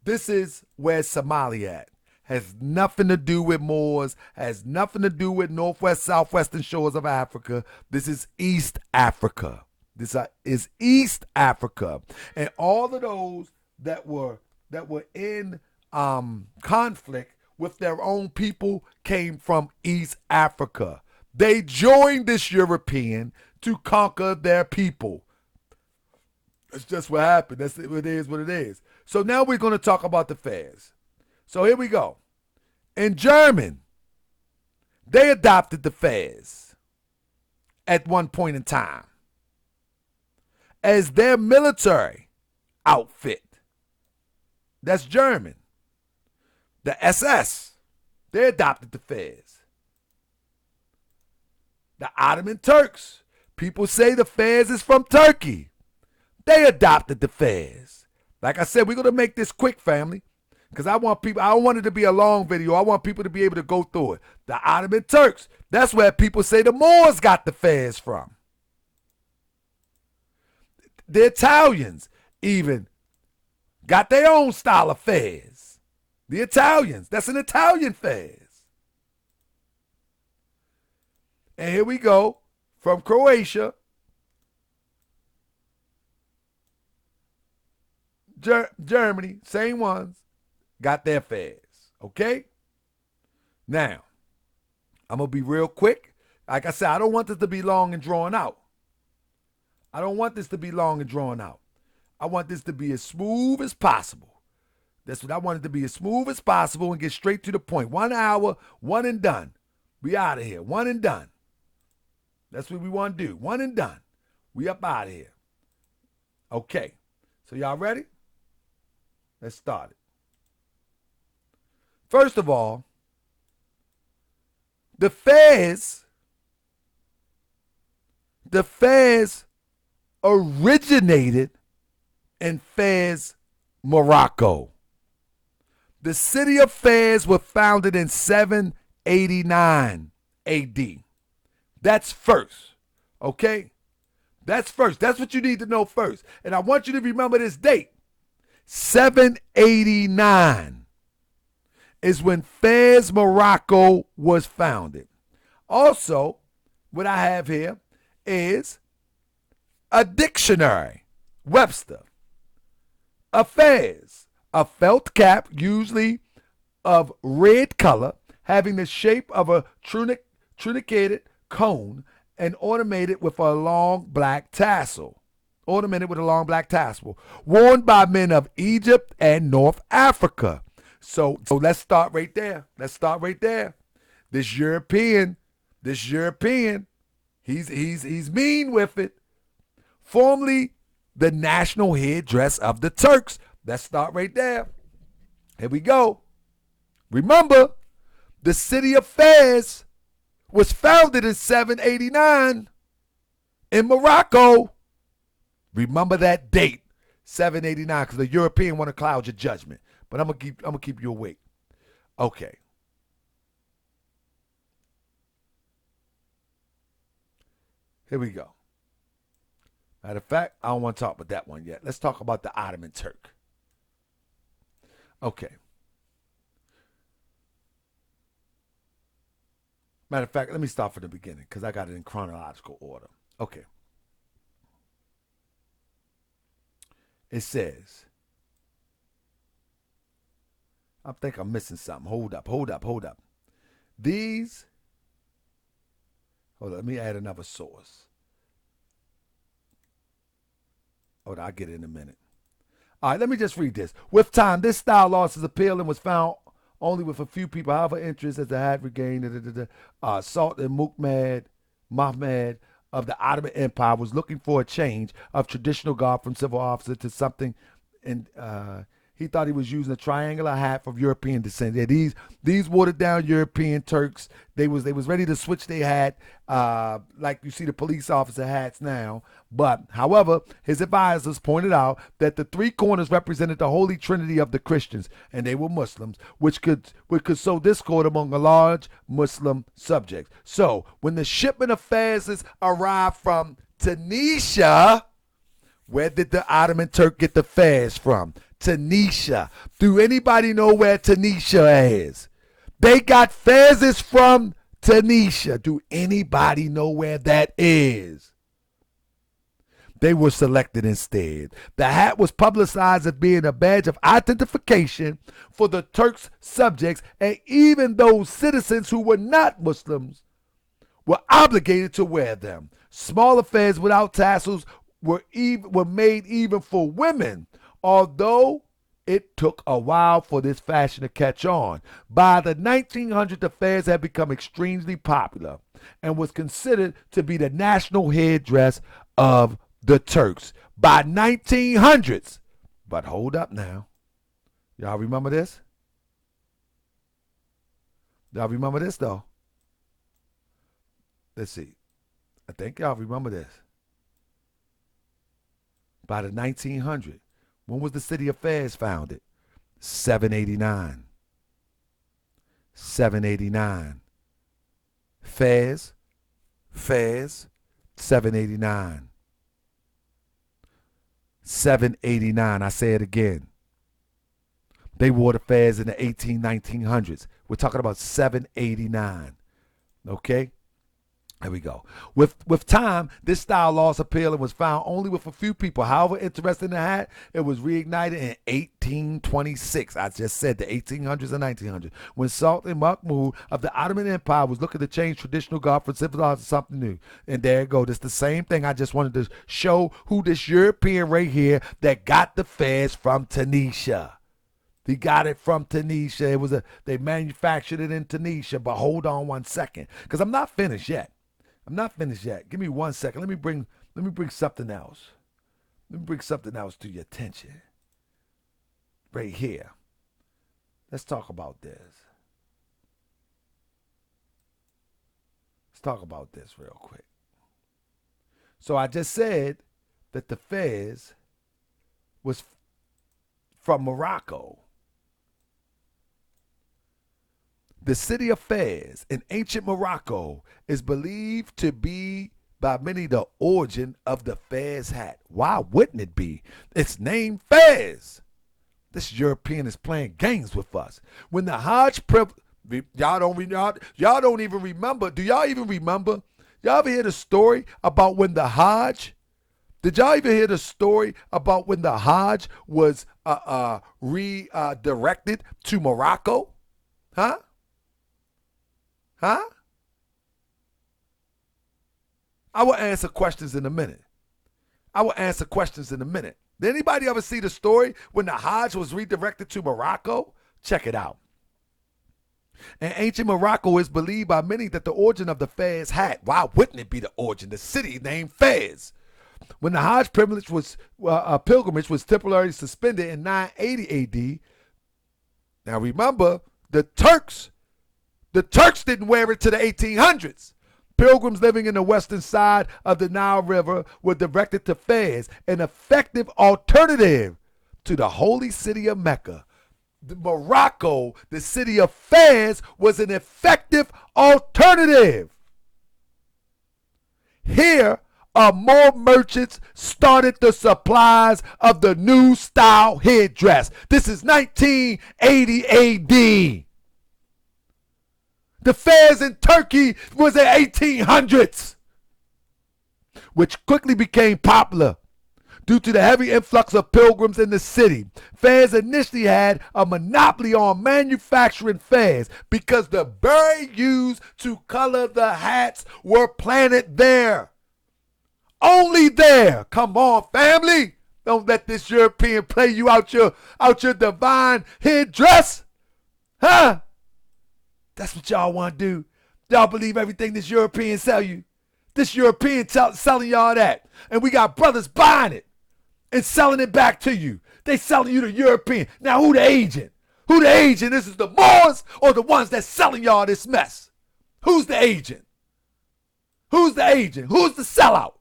This is where Somalia at. Has nothing to do with Moors, has nothing to do with northwest, southwestern shores of Africa. This is East Africa. This is East Africa. And all of those that were in conflict with their own people came from East Africa. They joined this European to conquer their people. That's just what happened. That's it is what it is. So now we're going to talk about the fairs. So here we go. In German, they adopted the fairs at one point in time as their military outfit. That's German. The SS, they adopted the fairs. The Ottoman Turks, people say the fairs is from Turkey. They adopted the fairs. Like I said, we're going to make this quick, family, because I don't want it to be a long video. I want people to be able to go through it. The Ottoman Turks, that's where people say the Moors got the fairs from. The Italians even got their own style of fairs. The Italians, that's an Italian fairs. And here we go from Croatia. Germany, same ones, got their fairs. Okay? Now, I'm going to be real quick. Like I said, I don't want this to be long and drawn out. I don't want this to be long and drawn out. I want this to be as smooth as possible. That's what I want it to be, as smooth as possible and get straight to the point. 1 hour, one and done. We out of here. One and done. That's what we want to do. One and done. We up out of here. Okay. So y'all ready? Let's start it. First of all, the fairs originated in Fez, Morocco. The city of Fez was founded in 789 AD. That's first, okay? That's first. That's what you need to know first. And I want you to remember this date. 789 is when Fez, Morocco was founded. Also, what I have here is a dictionary, Webster. A fez, a felt cap, usually of red color, having the shape of a truncated cone and ornamented with a long black tassel. Worn by men of Egypt and North Africa. So let's start right there. This European, he's mean with it. Formerly the national headdress of the Turks. Let's start right there. Here we go. Remember, the city of Fez was founded in 789 in Morocco. Remember that date, 789, because the European want to cloud your judgment. But I'm gonna keep you awake. Okay. Here we go. Matter of fact, I don't want to talk about that one yet. Let's talk about the Ottoman Turk. Okay. Matter of fact, let me start from the beginning because I got it in chronological order. Okay. It says, I think I'm missing something. Hold up. These, hold on, let me add another source. Hold on, I'll get it in a minute. All right, let me just read this. With time, this style lost its appeal and was found only with a few people. However, interest as they had regained, Sultan Mahmud of the Ottoman Empire was looking for a change of traditional garb from civil officer to something He thought he was using a triangular hat from European descent. Yeah, these watered down European Turks, they was ready to switch their hat, like you see the police officer hats now. But however, his advisors pointed out that the three corners represented the holy trinity of the Christians, and they were Muslims, which could sow discord among a large Muslim subjects. So when the shipment of fezes arrived from Tunisia, where did the Ottoman Turk get the fez from? Tunisia. Do anybody know where Tunisia is? They got fezes from Tunisia. Do anybody know where that is? They were selected instead. The hat was publicized as being a badge of identification for the Turks' subjects, and even those citizens who were not Muslims were obligated to wear them. Small affairs without tassels were made even for women, although it took a while for this fashion to catch on. By the 1900s, the fez had become extremely popular and was considered to be the national headdress of the Turks. By 1900s. But hold up now. Y'all remember this? Y'all remember this though? Let's see. I think y'all remember this. By the 1900s. When was the city of Fez founded? 789. 789. Fez, 789. 789. I say it again. They wore the fez in the 1900s. We're talking about 789. Okay? There we go. With time, this style lost appeal and was found only with a few people. However interested in the hat, it was reignited in 1826. I just said the 1800s and 1900s, when Sultan Mahmud of the Ottoman Empire was looking to change traditional garb for civilized to something new. And there you go. This the same thing. I just wanted to show who this European right here that got the fez from Tunisia. He got it from Tunisia. They manufactured it in Tunisia. But hold on one second, because I'm not finished yet. I'm not finished yet. Give me 1 second. Let me bring something else. Let me bring something else to your attention. Right here. Let's talk about this. Let's talk about this real quick. So I just said that the fez was from Morocco. The city of Fez in ancient Morocco is believed to be by many the origin of the Fez hat. Why wouldn't it be? It's named Fez. This European is playing games with us. When the Hajj y'all don't even remember. Do y'all even remember? Y'all ever hear the story about when the Hajj? Did y'all even hear the story about when the Hajj was redirected to Morocco? Huh? Huh? I will answer questions in a minute. Did anybody ever see the story when the Hajj was redirected to Morocco? Check it out. In ancient Morocco, is believed by many that the origin of the Fez hat. Why wouldn't it be the origin? The city named Fez. When the Hajj pilgrimage was temporarily suspended in 980 AD. Now remember, the Turks didn't wear it to the 1800s. Pilgrims living in the western side of the Nile River were directed to Fez, an effective alternative to the holy city of Mecca. Morocco, the city of Fez, was an effective alternative. Here more merchants started the supplies of the new style headdress. This is 1980 AD. The fez in Turkey was in 1800s, which quickly became popular due to the heavy influx of pilgrims in the city. Fez initially had a monopoly on manufacturing fez because the berry used to color the hats were planted there. Only there. Come on, family. Don't let this European play you out your divine headdress. Huh? That's what y'all want to do. Y'all believe everything this European sell you. This European selling y'all that. And we got brothers buying it and selling it back to you. They selling you the European. Now who the agent? Who the agent? This is the Moors or the ones that's selling y'all this mess? Who's the agent? Who's the agent? Who's the sellout?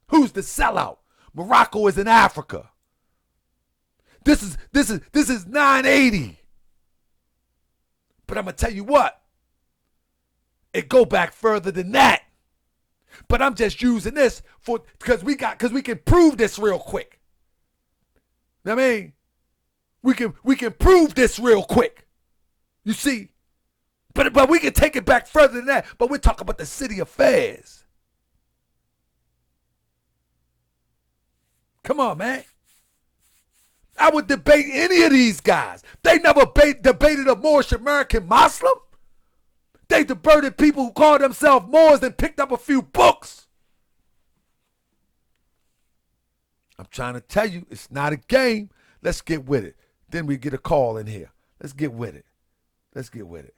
Who's the sellout? Morocco is in Africa. This is 980. But I'm gonna tell you what, it go back further than that. But I'm just using this for because we can prove this real quick. I mean, we can prove this real quick. You see? But we can take it back further than that. But we're talking about the city affairs. Come on, man. I would debate any of these guys. They never debated a Moorish American Muslim. They debated people who called themselves Moors and picked up a few books. I'm trying to tell you, it's not a game. Let's get with it. Then we get a call in here. Let's get with it. Let's get with it.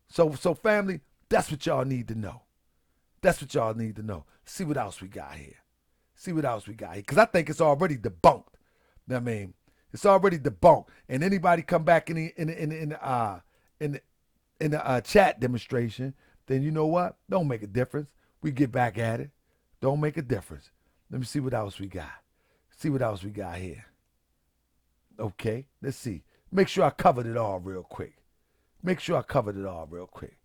So family, that's what y'all need to know. That's what y'all need to know. See what else we got here. See what else we got here. Because I think it's already debunked. I mean, it's already debunked. And anybody come back in the chat demonstration, then you know what? Don't make a difference. We get back at it. Don't make a difference. Let me see what else we got. See what else we got here. Okay, let's see. Make sure I covered it all real quick. Make sure I covered it all real quick.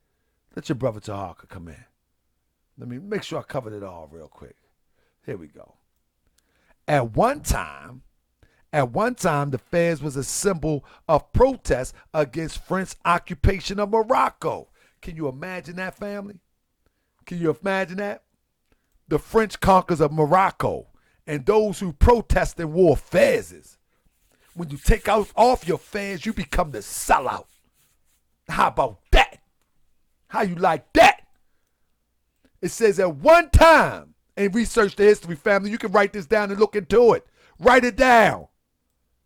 Let your brother Tahaka come in. Let me make sure I covered it all real quick. Here we go. At one time, the Fez was a symbol of protest against French occupation of Morocco. Can you imagine that, family? Can you imagine that? The French conquers of Morocco, and those who protested wore fezes. When you take off your fez, you become the sellout. How about that? How you like that? It says at one time, and research the history, family, you can write this down and look into it. Write it down.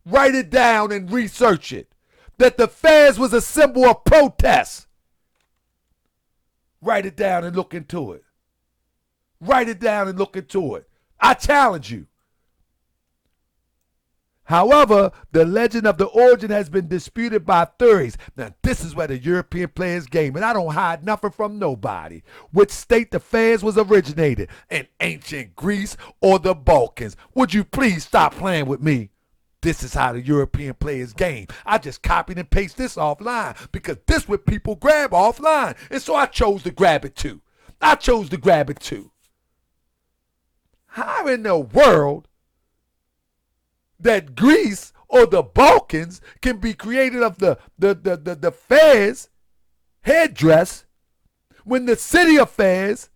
Write it down and research it. That the fez was a symbol of protest. Write it down and look into it. Write it down and look into it. I challenge you. However, the legend of the origin has been disputed by theories. Now, this is where the European players game, and I don't hide nothing from nobody, which state the Fez was originated in ancient Greece or the Balkans. Would you please stop playing with me? This is how the European players game. I just copied and pasted this offline because this is what people grab offline. And so I chose to grab it too. How in the world that Greece or the Balkans can be created of the Fez headdress when the city of Fez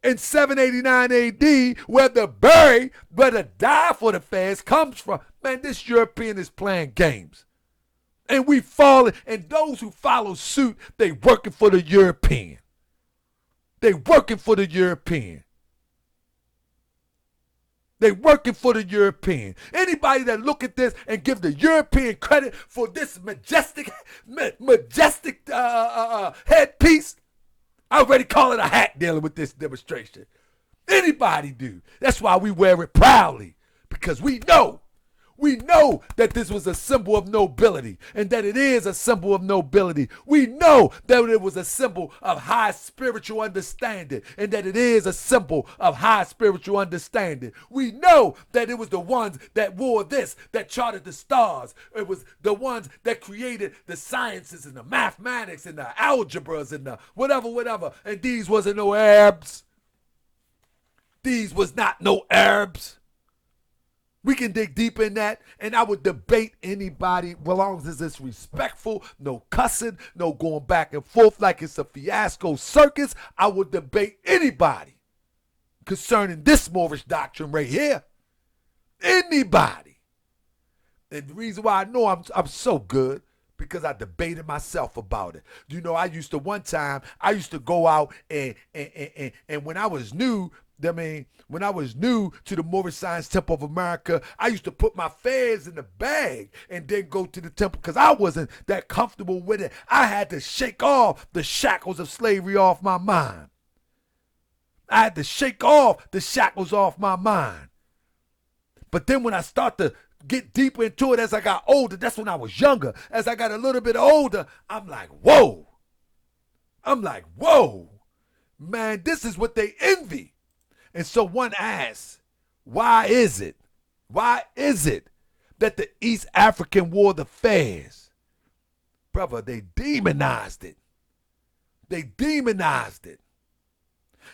in 789 AD, where the die for the Fez comes from? Man, this European is playing games. And we falling, and those who follow suit, they working for the European. They working for the European. They working for the European. Anybody that look at this and give the European credit for this majestic headpiece, I already call it a hat dealing with this demonstration. Anybody do. That's why we wear it proudly, because we know that this was a symbol of nobility, and that it is a symbol of nobility. We know that it was a symbol of high spiritual understanding, and that it is a symbol of high spiritual understanding. We know that it was the ones that wore this, that charted the stars. It was the ones that created the sciences and the mathematics and the algebras and the whatever. And these wasn't no Arabs. These was not no Arabs. We can dig deep in that, and I would debate anybody, as long as it's respectful, no cussing, no going back and forth like it's a fiasco circus. I would debate anybody concerning this Moorish doctrine right here. Anybody. And the reason why I know I'm so good, because I debated myself about it. You know, I used to go out and when I was new, when I was new to the Moorish Science Temple of America, I used to put my fez in the bag and then go to the temple because I wasn't that comfortable with it. I had to shake off the shackles of slavery off my mind. I had to shake off the shackles off my mind. But then when I start to get deeper into it as I got older. That's when I was younger. As I got a little bit older, I'm like, whoa. Man, this is what they envy. And so one asks, why is it that the East African wore the fez? Brother, they demonized it.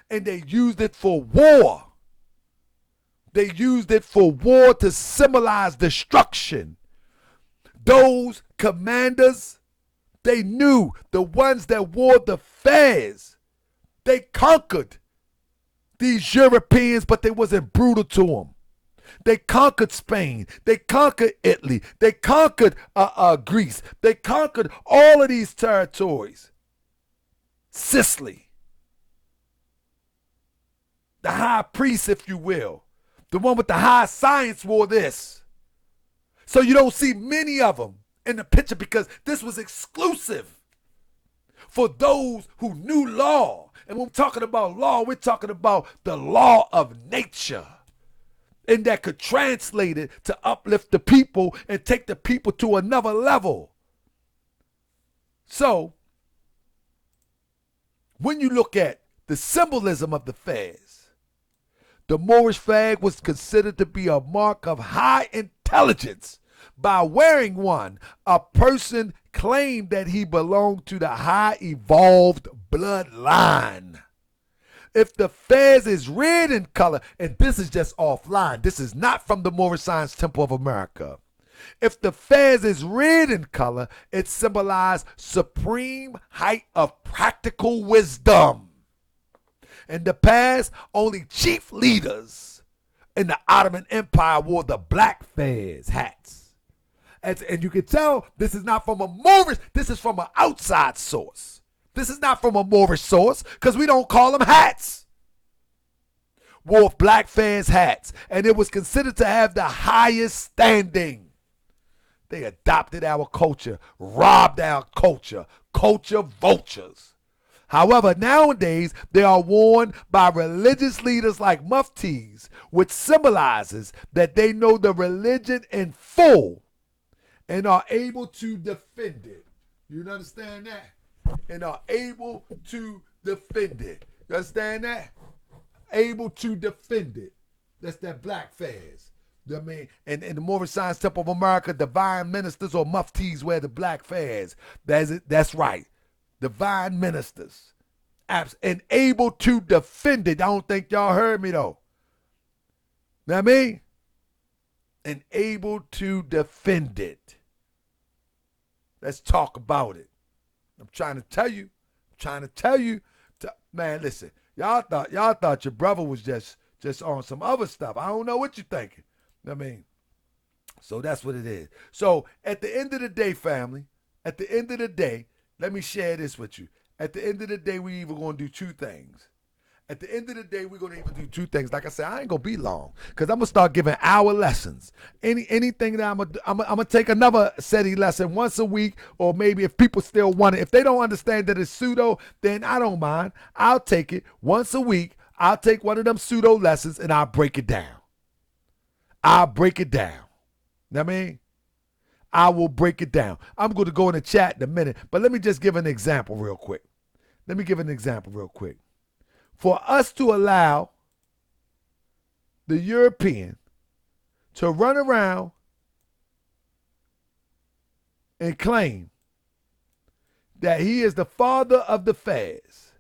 And they used it for war. They used it for war to symbolize destruction. Those commanders, they knew the ones that wore the fez, they conquered these Europeans, but they wasn't brutal to them. They conquered Spain. They conquered Italy. They conquered Greece. They conquered all of these territories. Sicily. The high priest, if you will. The one with the high science wore this. So you don't see many of them in the picture because this was exclusive for those who knew law. And when we're talking about law, we're talking about the law of nature. And that could translate it to uplift the people and take the people to another level. So, when you look at the symbolism of the fez, the Moorish flag was considered to be a mark of high intelligence. By wearing one, a person claimed that he belonged to the high evolved bloodline. If the fez is red in color, and this is just offline, this is not from the Moorish Science Temple of America. If the fez is red in color, it symbolized supreme height of practical wisdom. In the past, only chief leaders in the Ottoman Empire wore the black fez hats. And you can tell this is not from a Moorish, this is from an outside source. This is not from a Moorish source because we don't call them hats. Wore black fez hats, and it was considered to have the highest standing. They adopted our culture, robbed our culture, culture vultures. However, nowadays, they are worn by religious leaders like muftis, which symbolizes that they know the religion in full and are able to defend it. You understand that? And are able to defend it. You understand that? Able to defend it. That's that black fez. I mean, and in the Moorish Science Temple of America, divine ministers or muftis wear the black fez. That's right. Divine ministers. And able to defend it. I don't think y'all heard me though. Know what I mean? And able to defend it. Let's talk about it. I'm trying to tell you. Man, listen. Y'all thought your brother was just on some other stuff. I don't know what you're thinking. I mean, so that's what it is. So at the end of the day, family, let me share this with you. At the end of the day, we either going to do two things. At the end of the day, we're going to even do two things. Like I said, I ain't going to be long because I'm going to start giving hour lessons. Anything that I'm going to take another Seti lesson once a week, or maybe if people still want it. If they don't understand that it's pseudo, then I don't mind. I'll take it once a week. I'll take one of them pseudo lessons and I'll break it down. You know what I mean? I will break it down. I'm going to go in the chat in a minute, but let me just give an example real quick. For us to allow the European to run around and claim that he is the father of the fez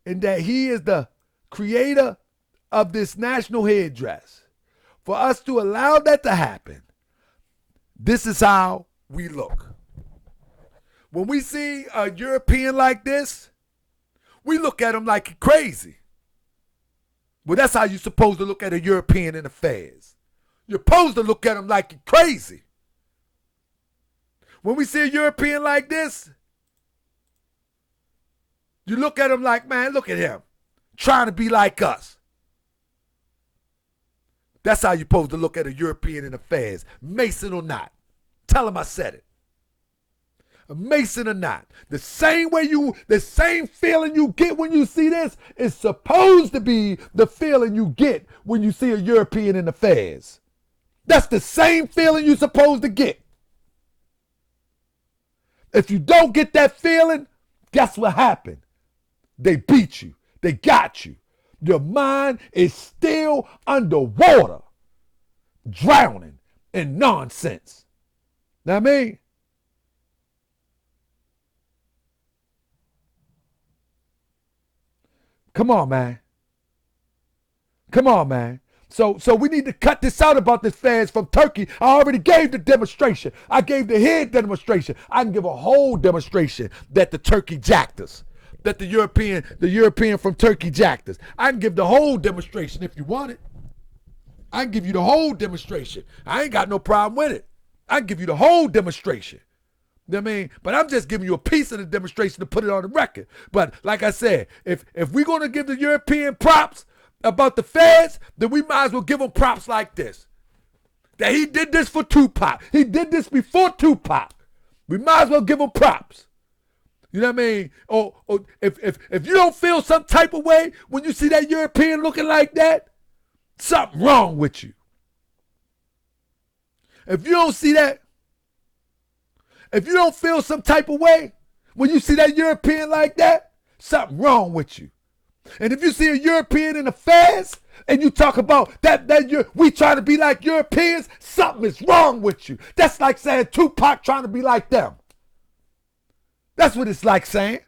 and that he is the creator of this national headdress, for us to allow that to happen, this is how we look. When we see a European like this, we look at him like he's crazy. Well, that's how you're supposed to look at a European in the fez. You're supposed to look at him like he's crazy. When we see a European like this, you look at him like, man, look at him, trying to be like us. That's how you're supposed to look at a European in the fez, Mason or not. Tell him I said it. A Mason or not. The same feeling you get when you see this is supposed to be the feeling you get when you see a European in the fez. That's the same feeling you're supposed to get. If you don't get that feeling, guess what happened? They beat you. They got you. Your mind is still underwater, drowning in nonsense. Know what I mean? Come on, man. Come on, man. So we need to cut this out about the fans from Turkey. I already gave the demonstration. I gave the head demonstration. I can give a whole demonstration that the Turkey jacked us. That the European from Turkey jacked us. I can give the whole demonstration if you want it. I can give you the whole demonstration. I ain't got no problem with it. I can give you the whole demonstration. You know what I mean? But I'm just giving you a piece of the demonstration to put it on the record. But like I said, if we're going to give the European props about the feds, then we might as well give them props like this. That he did this for Tupac. He did this before Tupac. We might as well give him props. You know what I mean? Or if you don't feel some type of way when you see that European looking like that, something wrong with you. If you don't see that, if you don't feel some type of way when you see that European like that, something wrong with you. And if you see a European in the feds and you talk about we try to be like Europeans, something is wrong with you. That's like saying Tupac trying to be like them. That's what it's like saying.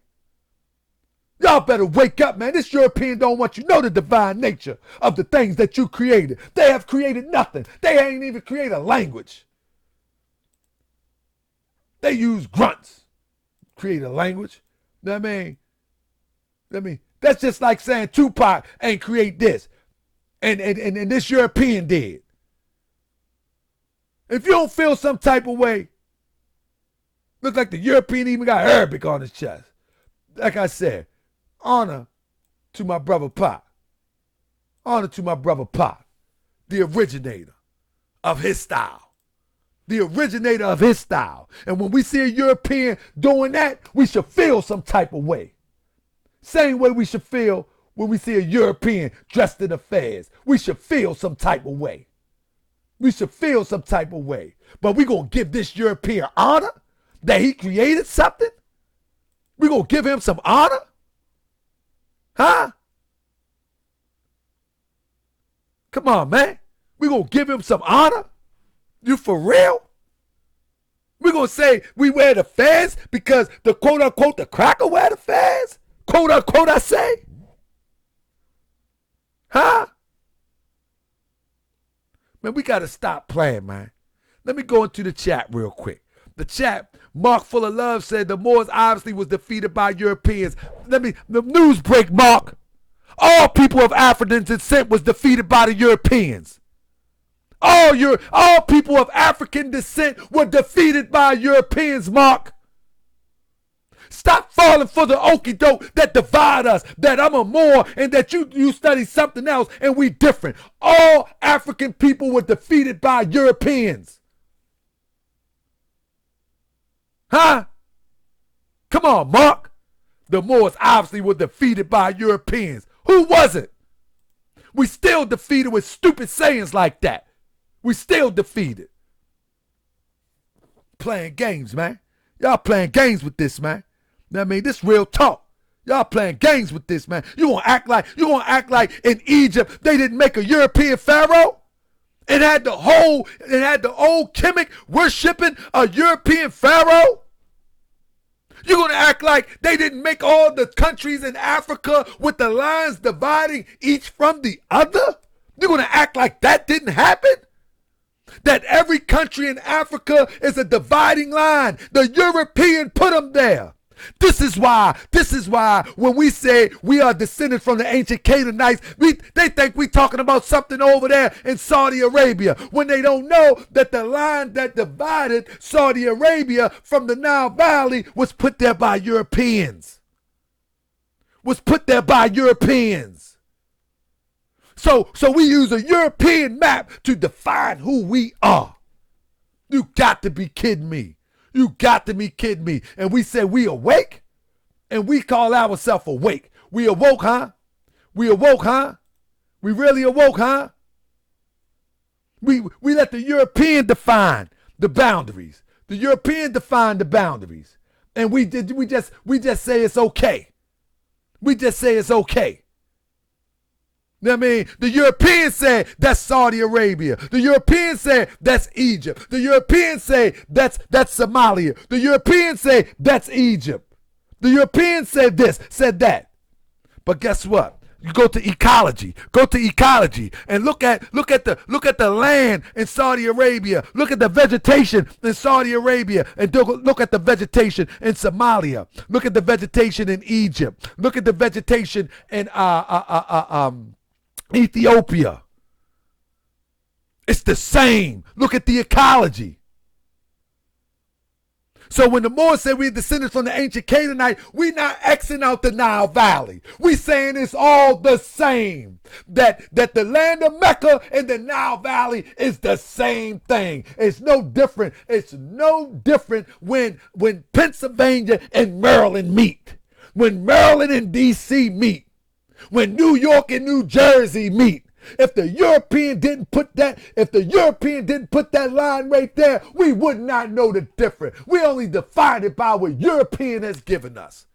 Y'all better wake up, man. This European don't want you to know the divine nature of the things that you created. They have created nothing. They ain't even created a language. They use grunts. Create a language. You know what I mean? That's just like saying Tupac ain't create this. And this European did. If you don't feel some type of way, look like the European even got Arabic on his chest. Like I said, honor to my brother Pop. Honor to my brother Pop, the originator of his style. The originator of his style. And when we see a European doing that, we should feel some type of way. Same way we should feel when we see a European dressed in the fez. We should feel some type of way. We should feel some type of way. But we going to give this European honor that he created something? We going to give him some honor? Huh? Come on, man. We going to give him some honor? You for real? We're going to say we wear the fez because the quote-unquote the cracker wear the fez? Quote-unquote I say? Huh? Man, we got to stop playing, man. Let me go into the chat real quick. The chat, Mark Full of Love said the Moors obviously was defeated by Europeans. The news break, Mark. All people of African descent was defeated by the Europeans. All people of African descent were defeated by Europeans, Mark. Stop falling for the okie doke that divide us, that I'm a Moor and that you study something else and we different. All African people were defeated by Europeans. Huh? Come on, Mark. The Moors obviously were defeated by Europeans. Who was it? We still defeated with stupid sayings like that. We still defeated. Playing games, man. Y'all playing games with this, man. You know what I mean? This real talk. Y'all playing games with this, man. You gonna act like in Egypt they didn't make a European pharaoh? It had the old Kemet worshiping a European pharaoh? You're going to act like they didn't make all the countries in Africa with the lines dividing each from the other? You're going to act like that didn't happen? That every country in Africa is a dividing line. The European put them there. This is why when we say we are descended from the ancient Canaanites, they think we talking about something over there in Saudi Arabia, when they don't know that the line that divided Saudi Arabia from the Nile Valley was put there by Europeans. So we use a European map to define who we are. You got to be kidding me. You got to be kidding me. And we say we awake? And we call ourselves awake. We awoke, huh? We awoke, huh? We really awoke, huh? We let the European define the boundaries. The European define the boundaries. And we just say it's okay. We just say it's okay. You know what I mean? The Europeans say that's Saudi Arabia. The Europeans say that's Egypt. The Europeans say that's Somalia. The Europeans say that's Egypt. The Europeans said this, said that. But guess what? You go to ecology. Go to ecology and look at the land in Saudi Arabia. Look at the vegetation in Saudi Arabia and look at the vegetation in Somalia. Look at the vegetation in Egypt. Look at the vegetation in Ethiopia. It's the same. Look at the ecology. So when the Moors say we're descendants from the ancient Canaanite, we not Xing out the Nile Valley. We saying it's all the same. That the land of Mecca and the Nile Valley is the same thing. It's no different. It's no different when Pennsylvania and Maryland meet. When Maryland and D.C. meet. When New York and New Jersey meet. If the European didn't put that line right there, we would not know the difference. We only define it by what European has given us.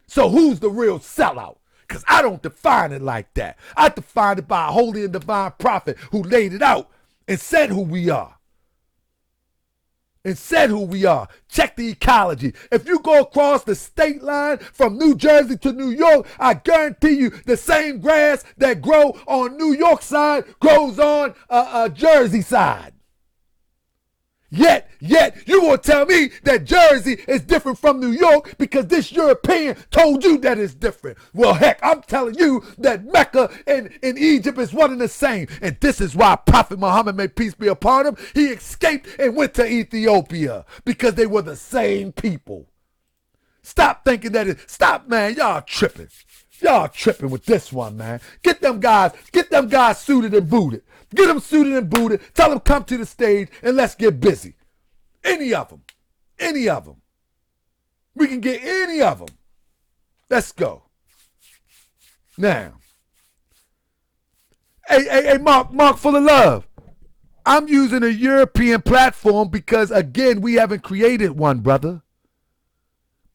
So who's the real sellout? Because I don't define it like that. I define it by a holy and divine prophet who laid it out and said who we are. Check the ecology. If you go across the state line from New Jersey to New York, I guarantee you the same grass that grow on New York side grows on Jersey side. Yet, you will tell me that Jersey is different from New York because this European told you that it's different. Well, heck, I'm telling you that Mecca and Egypt is one and the same. And this is why Prophet Muhammad, may peace be upon him, he escaped and went to Ethiopia because they were the same people. Stop thinking stop, man, y'all tripping. Y'all tripping with this one, man. Get them guys suited and booted. Get them suited and booted. Tell them come to the stage and let's get busy. Any of them. We can get any of them. Let's go. Now. Hey, Mark, full of love. I'm using a European platform because, again, we haven't created one, brother.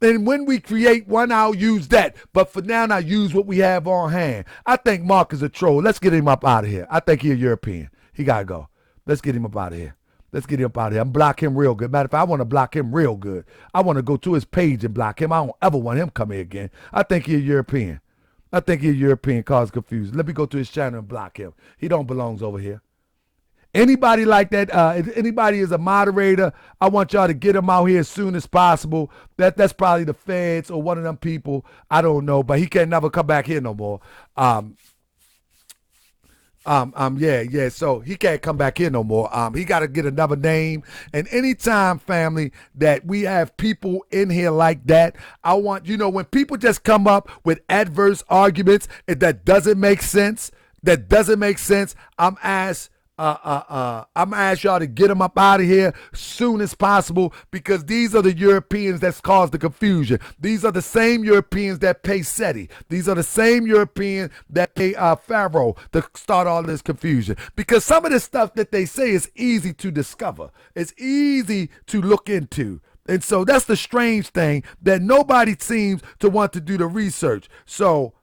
And when we create one, I'll use that. But for now, I use what we have on hand. I think Mark is a troll. Let's get him up out of here. I think he's a European. He got to go. Let's get him up out of here. I'm block him real good. Matter of fact, I want to block him real good. I want to go to his page and block him. I don't ever want him to come here again. I think he's a European. Cause confusion. Let me go to his channel and block him. He don't belongs over here. Anybody like that, if anybody is a moderator, I want y'all to get him out here as soon as possible. That's probably the feds or one of them people. I don't know, but he can never come back here no more. So he can't come back here no more. He got to get another name. And anytime, family, that we have people in here like that, I want, when people just come up with adverse arguments that doesn't make sense, I'm asked y'all to get them up out of here soon as possible because these are the Europeans that's caused the confusion. These are the same Europeans that pay Seti. These are the same Europeans that pay Pharaoh to start all this confusion. Because some of the stuff that they say is easy to discover. It's easy to look into. And so that's the strange thing that nobody seems to want to do the research. So,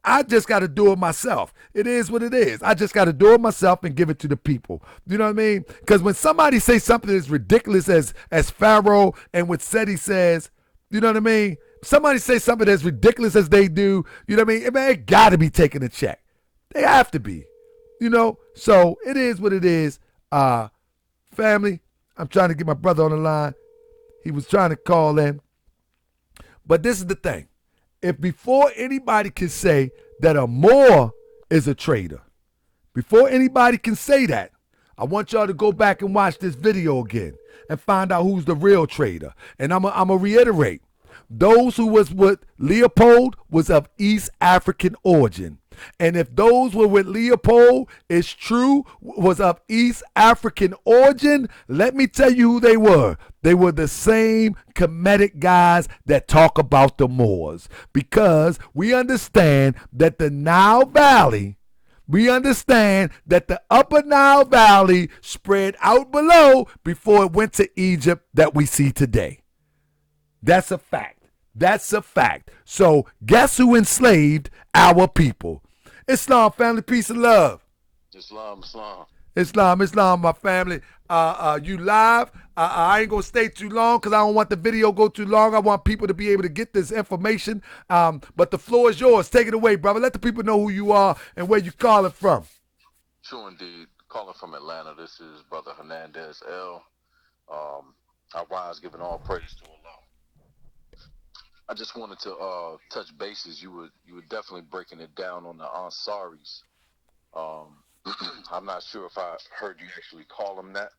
I just got to do it myself. It is what it is. I just got to do it myself and give it to the people. You know what I mean? Because when somebody says something as ridiculous as Pharaoh and what Seti says, you know what I mean? Somebody say something as ridiculous as they do, you know what I mean? They got to be taking a check. They have to be, So it is what it is. Family, I'm trying to get my brother on the line. He was trying to call in. But this is the thing. If before anybody can say that a Moor is a traitor, before anybody can say that, I want y'all to go back and watch this video again and find out who's the real traitor. And I'm going to reiterate, those who was with Leopold was of East African origin. And if those were with Leopold, it's true, was of East African origin, let me tell you who they were. They were the same Kemetic guys that talk about the Moors. Because we understand that the Nile Valley we understand that the upper Nile Valley spread out below before it went to Egypt that we see today. That's a fact. That's a fact. So guess who enslaved our people? Islam, family, peace and love. Islam, Islam. Islam, my family. You live. I ain't gonna stay too long because I don't want the video go too long. I want people to be able to get this information. But the floor is yours. Take it away, brother. Let the people know who you are and where you calling from. Sure, indeed. Calling from Atlanta. This is Brother Hernandez L. I rise giving all praise to Allah. I just wanted to touch bases. You were definitely breaking it down on the Ansaris. I'm not sure if I heard you actually call them that,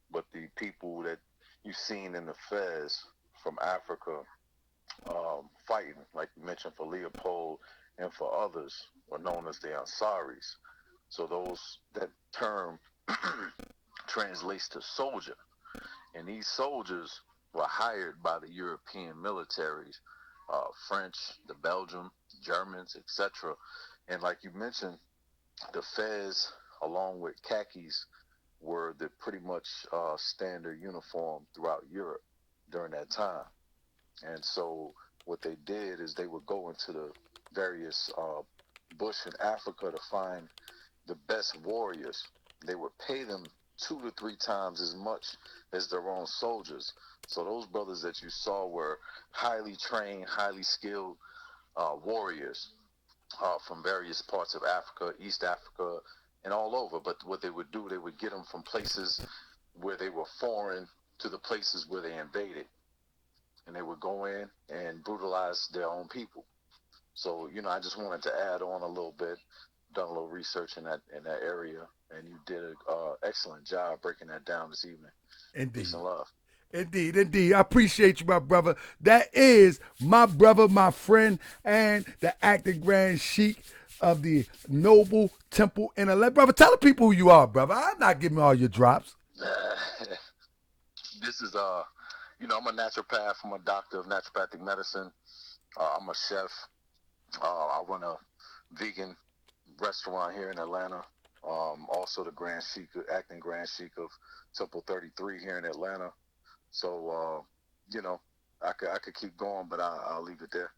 but the people that you've seen in the Fez from Africa fighting, like you mentioned, for Leopold and for others, were known as the Ansaris. So that term translates to soldier, and these soldiers were hired by the European militaries, French, the Belgium, Germans, etc. And like you mentioned, the Fez, along with khakis, were the pretty much standard uniform throughout Europe during that time. And so what they did is they would go into the various bush in Africa to find the best warriors. They would pay them 2 to 3 times as much as their own soldiers. So those brothers that you saw were highly trained, highly skilled warriors from various parts of Africa, East Africa, and all over. But what they would do, they would get them from places where they were foreign to the places where they invaded. And they would go in and brutalize their own people. So, I just wanted to add on a little bit, done a little research in that area, and you did an excellent job breaking that down this evening. Indeed. Peace and love. Indeed. I appreciate you, my brother. That is my brother, my friend, and the acting Grand Sheik of the Noble Temple in LA. Brother, tell the people who you are, brother. I'm not giving all your drops. This is, I'm a naturopath. I'm a doctor of naturopathic medicine. I'm a chef. I run a vegan restaurant here in Atlanta. Also the Grand Sheik, acting Grand Sheik of Temple 33 here in Atlanta. So, I could keep going, but I'll leave it there.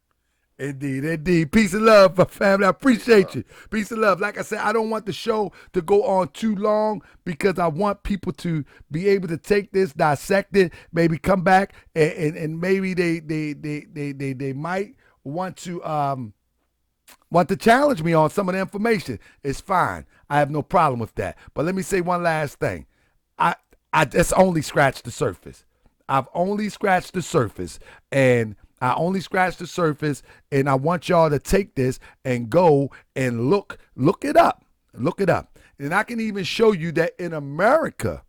Indeed. Peace and love, my family. I appreciate you. Peace and love. Like I said, I don't want the show to go on too long because I want people to be able to take this, dissect it, maybe come back and maybe they might want to challenge me on some of the information. It's fine. I have no problem with that. But let me say one last thing. I just only scratched the surface. I've only scratched the surface, and I only scratched the surface, and I want y'all to take this and go and look it up. Look it up. And I can even show you that in America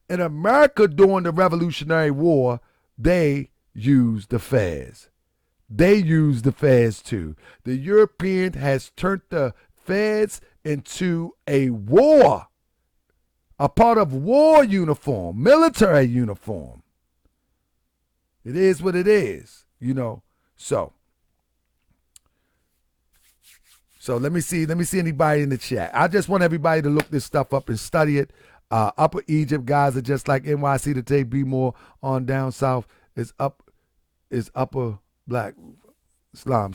during the Revolutionary War, they used the Fez. They used the Fez too. The European has turned the Fez into a part of war uniform, military uniform. It is what it is, So let me see anybody in the chat. I just want everybody to look this stuff up and study it. Upper Egypt guys are just like NYC today. Be more on down south is upper black Islam.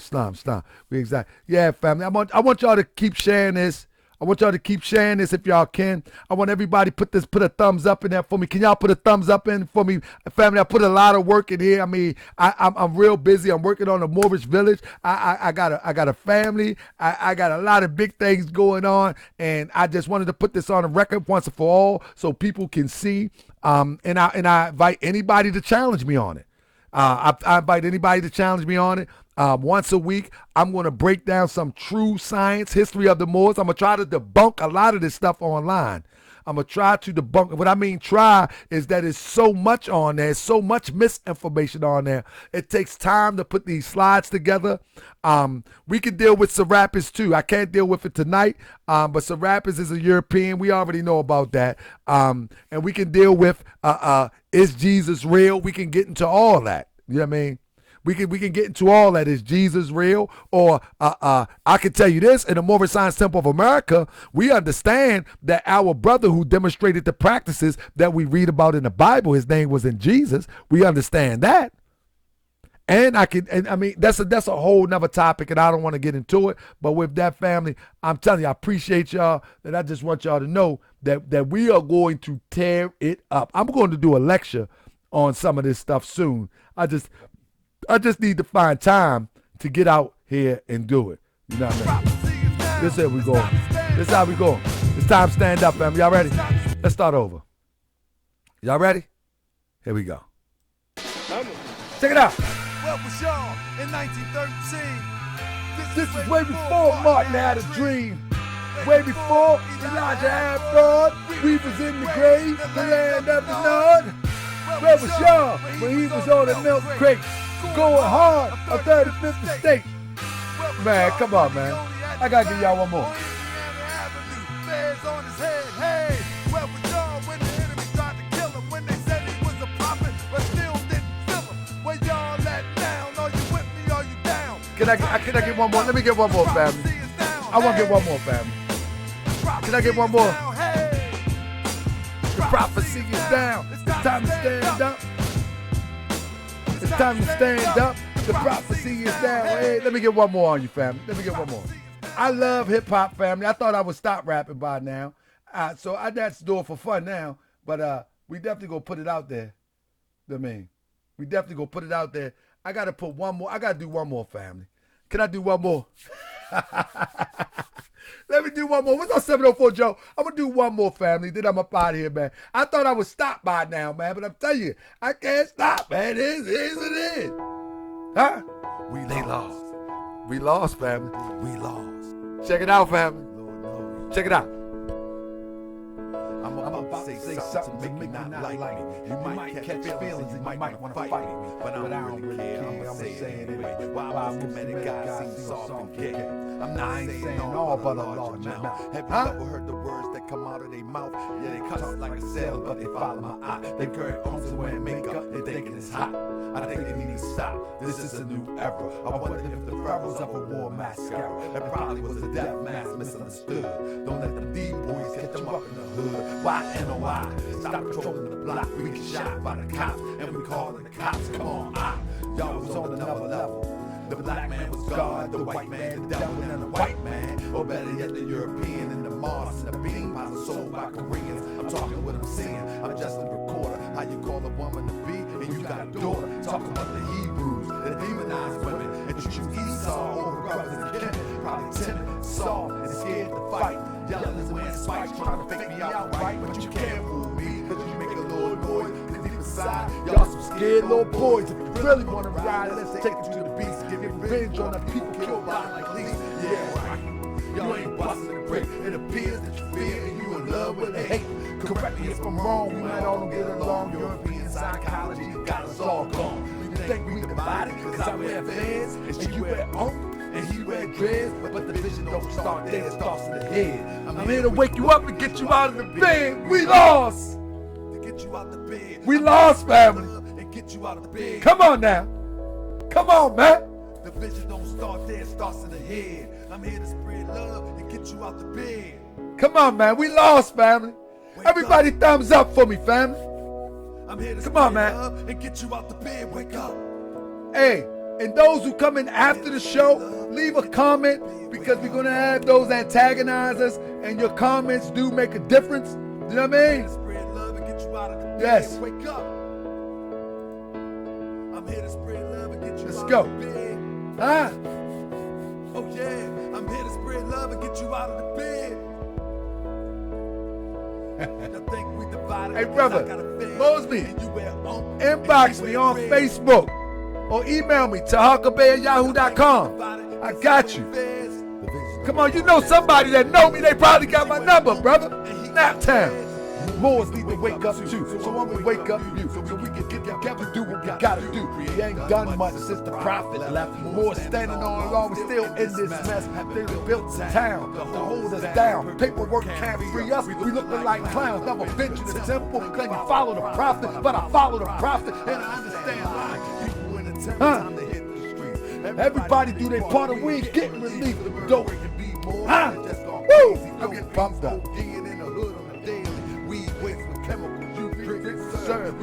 We exact. Yeah, family. I want y'all to keep sharing this. I want y'all to keep sharing this if y'all can. I want everybody put a thumbs up in there for me. Can y'all put a thumbs up in for me, family? I put a lot of work in here. I mean, I'm real busy. I'm working on the Moorish village. I got a family. I got a lot of big things going on, and I just wanted to put this on the record once and for all so people can see. And I invite anybody to challenge me on it. I invite anybody to challenge me on it. Once a week, I'm going to break down some true science, history of the Moors. I'm going to try to debunk a lot of this stuff online. I'm going to try to debunk. What I mean try is that there's so much on there, so much misinformation on there. It takes time to put these slides together. We can deal with Serapis too. I can't deal with it tonight, but Serapis is a European. We already know about that. And we can deal with is Jesus real? We can get into all that. You know what I mean? We can get into all that. Is Jesus real? Or I can tell you this, in the Moorish Science Temple of America, we understand that our brother who demonstrated the practices that we read about in the Bible, his name was in Jesus. We understand that. And I mean, that's a whole nother topic, and I don't want to get into it. But with that, family, I'm telling you, I appreciate y'all. And I just want y'all to know that we are going to tear it up. I'm going to do a lecture on some of this stuff soon. I just need to find time to get out here and do it. You know what I mean? This is how we go. This is how we go. It's time to stand up, family. Y'all ready? Let's start over. Y'all ready? Here we go. Check it out. What was y'all in 1913? This is way before Martin had a dream. Way before Elijah had fraud. We was in the grave, the land of the Nod. Where was y'all when he was on the milk crate? Going hard on 35th Estate. Man, come on, man. I gotta give y'all one more. Can I get one more? Let me get one more, family. I want to get one more, family. Can I get one more? The prophecy is down. It's time to stand up. It's time to stand up. The prophecy is down. Hey, let me get one more on you, family. Let me get one more. I love hip-hop, family. I thought I would stop rapping by now. So I just do it for fun now. But we definitely going to put it out there. I mean, we definitely going to put it out there. I got to put one more. I got to do one more, family. Can I do one more? Let me do one more. What's up, 704 Joe? I'm going to do one more, family. Then I'm up out of here, man. I thought I would stop by now, man. But I'm telling you, I can't stop, man. It is what it is. Huh? They lost. We lost, family. We lost. Check it out, family. Check it out. I'm about to say something to make you not like me. You might catch feelings and you might want to fight me, but I don't really care. I'm gonna say it anyway. Why most comedic guys seem soft and gay? I'm not saying all but a large amount. Have you ever heard the words that come out of their mouth? Yeah, they cut like a sail, but they follow my eye. They carry homes and wear makeup, they thinking it's hot. I think they need to stop. This is a new era. I wonder if the pharaohs ever wore mascara. That probably was a death mask misunderstood. Don't let the D-boys catch them up in the hood. Why NOI? Stop patrolling the block. We get shot by the cops, and we calling the cops. Come on, y'all was on another level. The black man was God, the white man the devil, and the white man, or better yet, the European and the Mars and the bean pies are sold by Koreans. I'm talking what I'm saying. I'm just a recorder. How you call a woman to be, and you got a daughter. Talking about the Hebrews, the demonized women, and you choose Esau over brothers and kin. Probably timid, soft, and scared to fight. Yelling and wearing spikes, trying to fake me out right, but you can't fool me, cause you make a little noise. Cause deep inside, y'all some scared little boys. If you really wanna ride, let's take it to the beast. Give you revenge on the people killed by like least. Yeah, right. You ain't busting the break. It appears that you fear and you in love with hate. Correct me if I'm wrong, we might all get along. European psychology got us all gone. You think we divided cause I wear Vans and you wear Oak? And he wear dreads, but the vision don't start there, it starts in the head. I'm here to wake you up and get you out of the bed. We lost. To get you out the bed. We lost, family. And get you out of the bed. Come on now. Come on, man. The vision don't start there, it starts in the head. I'm here to spread love and get you out the bed. Come on, man. We lost, family. Everybody thumbs up for me, family. I'm here to spread love and get you out the bed. Wake up. Hey. And those who come in after the show, leave a comment because we're going to have those antagonize us, and your comments do make a difference. You know what I mean? Spread love and get you out of the bed. Yes. Wake up. I'm here to spread love and get you out of the bed. Huh? Oh yeah, I'm here to spread love and get you out of the bed. I think we divided. Hey brother, Mosby, inbox me on Facebook. Or email me to huckabay@yahoo.com. I got you. Come on, you know somebody that know me. They probably got my number, brother. Snaptown. Moors need to wake up too. So I'm gonna wake up you. So we can get together, do what we gotta do. We ain't done much since the prophet left. Moors standing on along, we still in this mess. They built the town to hold us down. Paperwork can't free us. We looking like clowns. Never been to the temple, claim I follow the prophet, but I follow the prophet, and I understand why. Huh? Everybody do their part of we ain't getting relief from dope. Huh? Woo! I'm getting pumped up.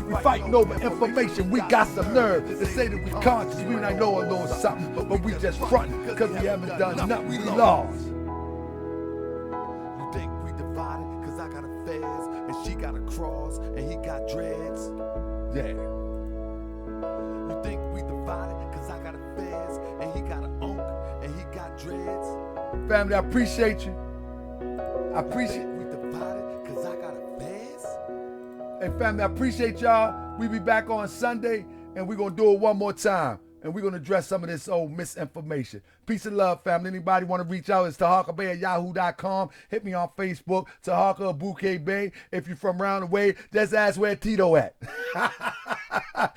We fighting over information, we got some nerve to say that we conscious, we might know a little something, but we just frontin' cause we haven't done nothing, we lost. You think we divided cause I got a fez and she got a cross and he got dreads? Yeah. You think we divided cause I got a fez and he got an unk and he got dreads? Family, I appreciate you. I appreciate We divided cause I got a fez? Hey family, I appreciate y'all. We be back on Sunday and we're gonna do it one more time. And we're gonna address some of this old misinformation. Peace and love, family. Anybody want to reach out, it's taharkabay@yahoo.com. Hit me on Facebook, Taharka Bouquet Bay. If you're from round the way, just ask where Tito at. That's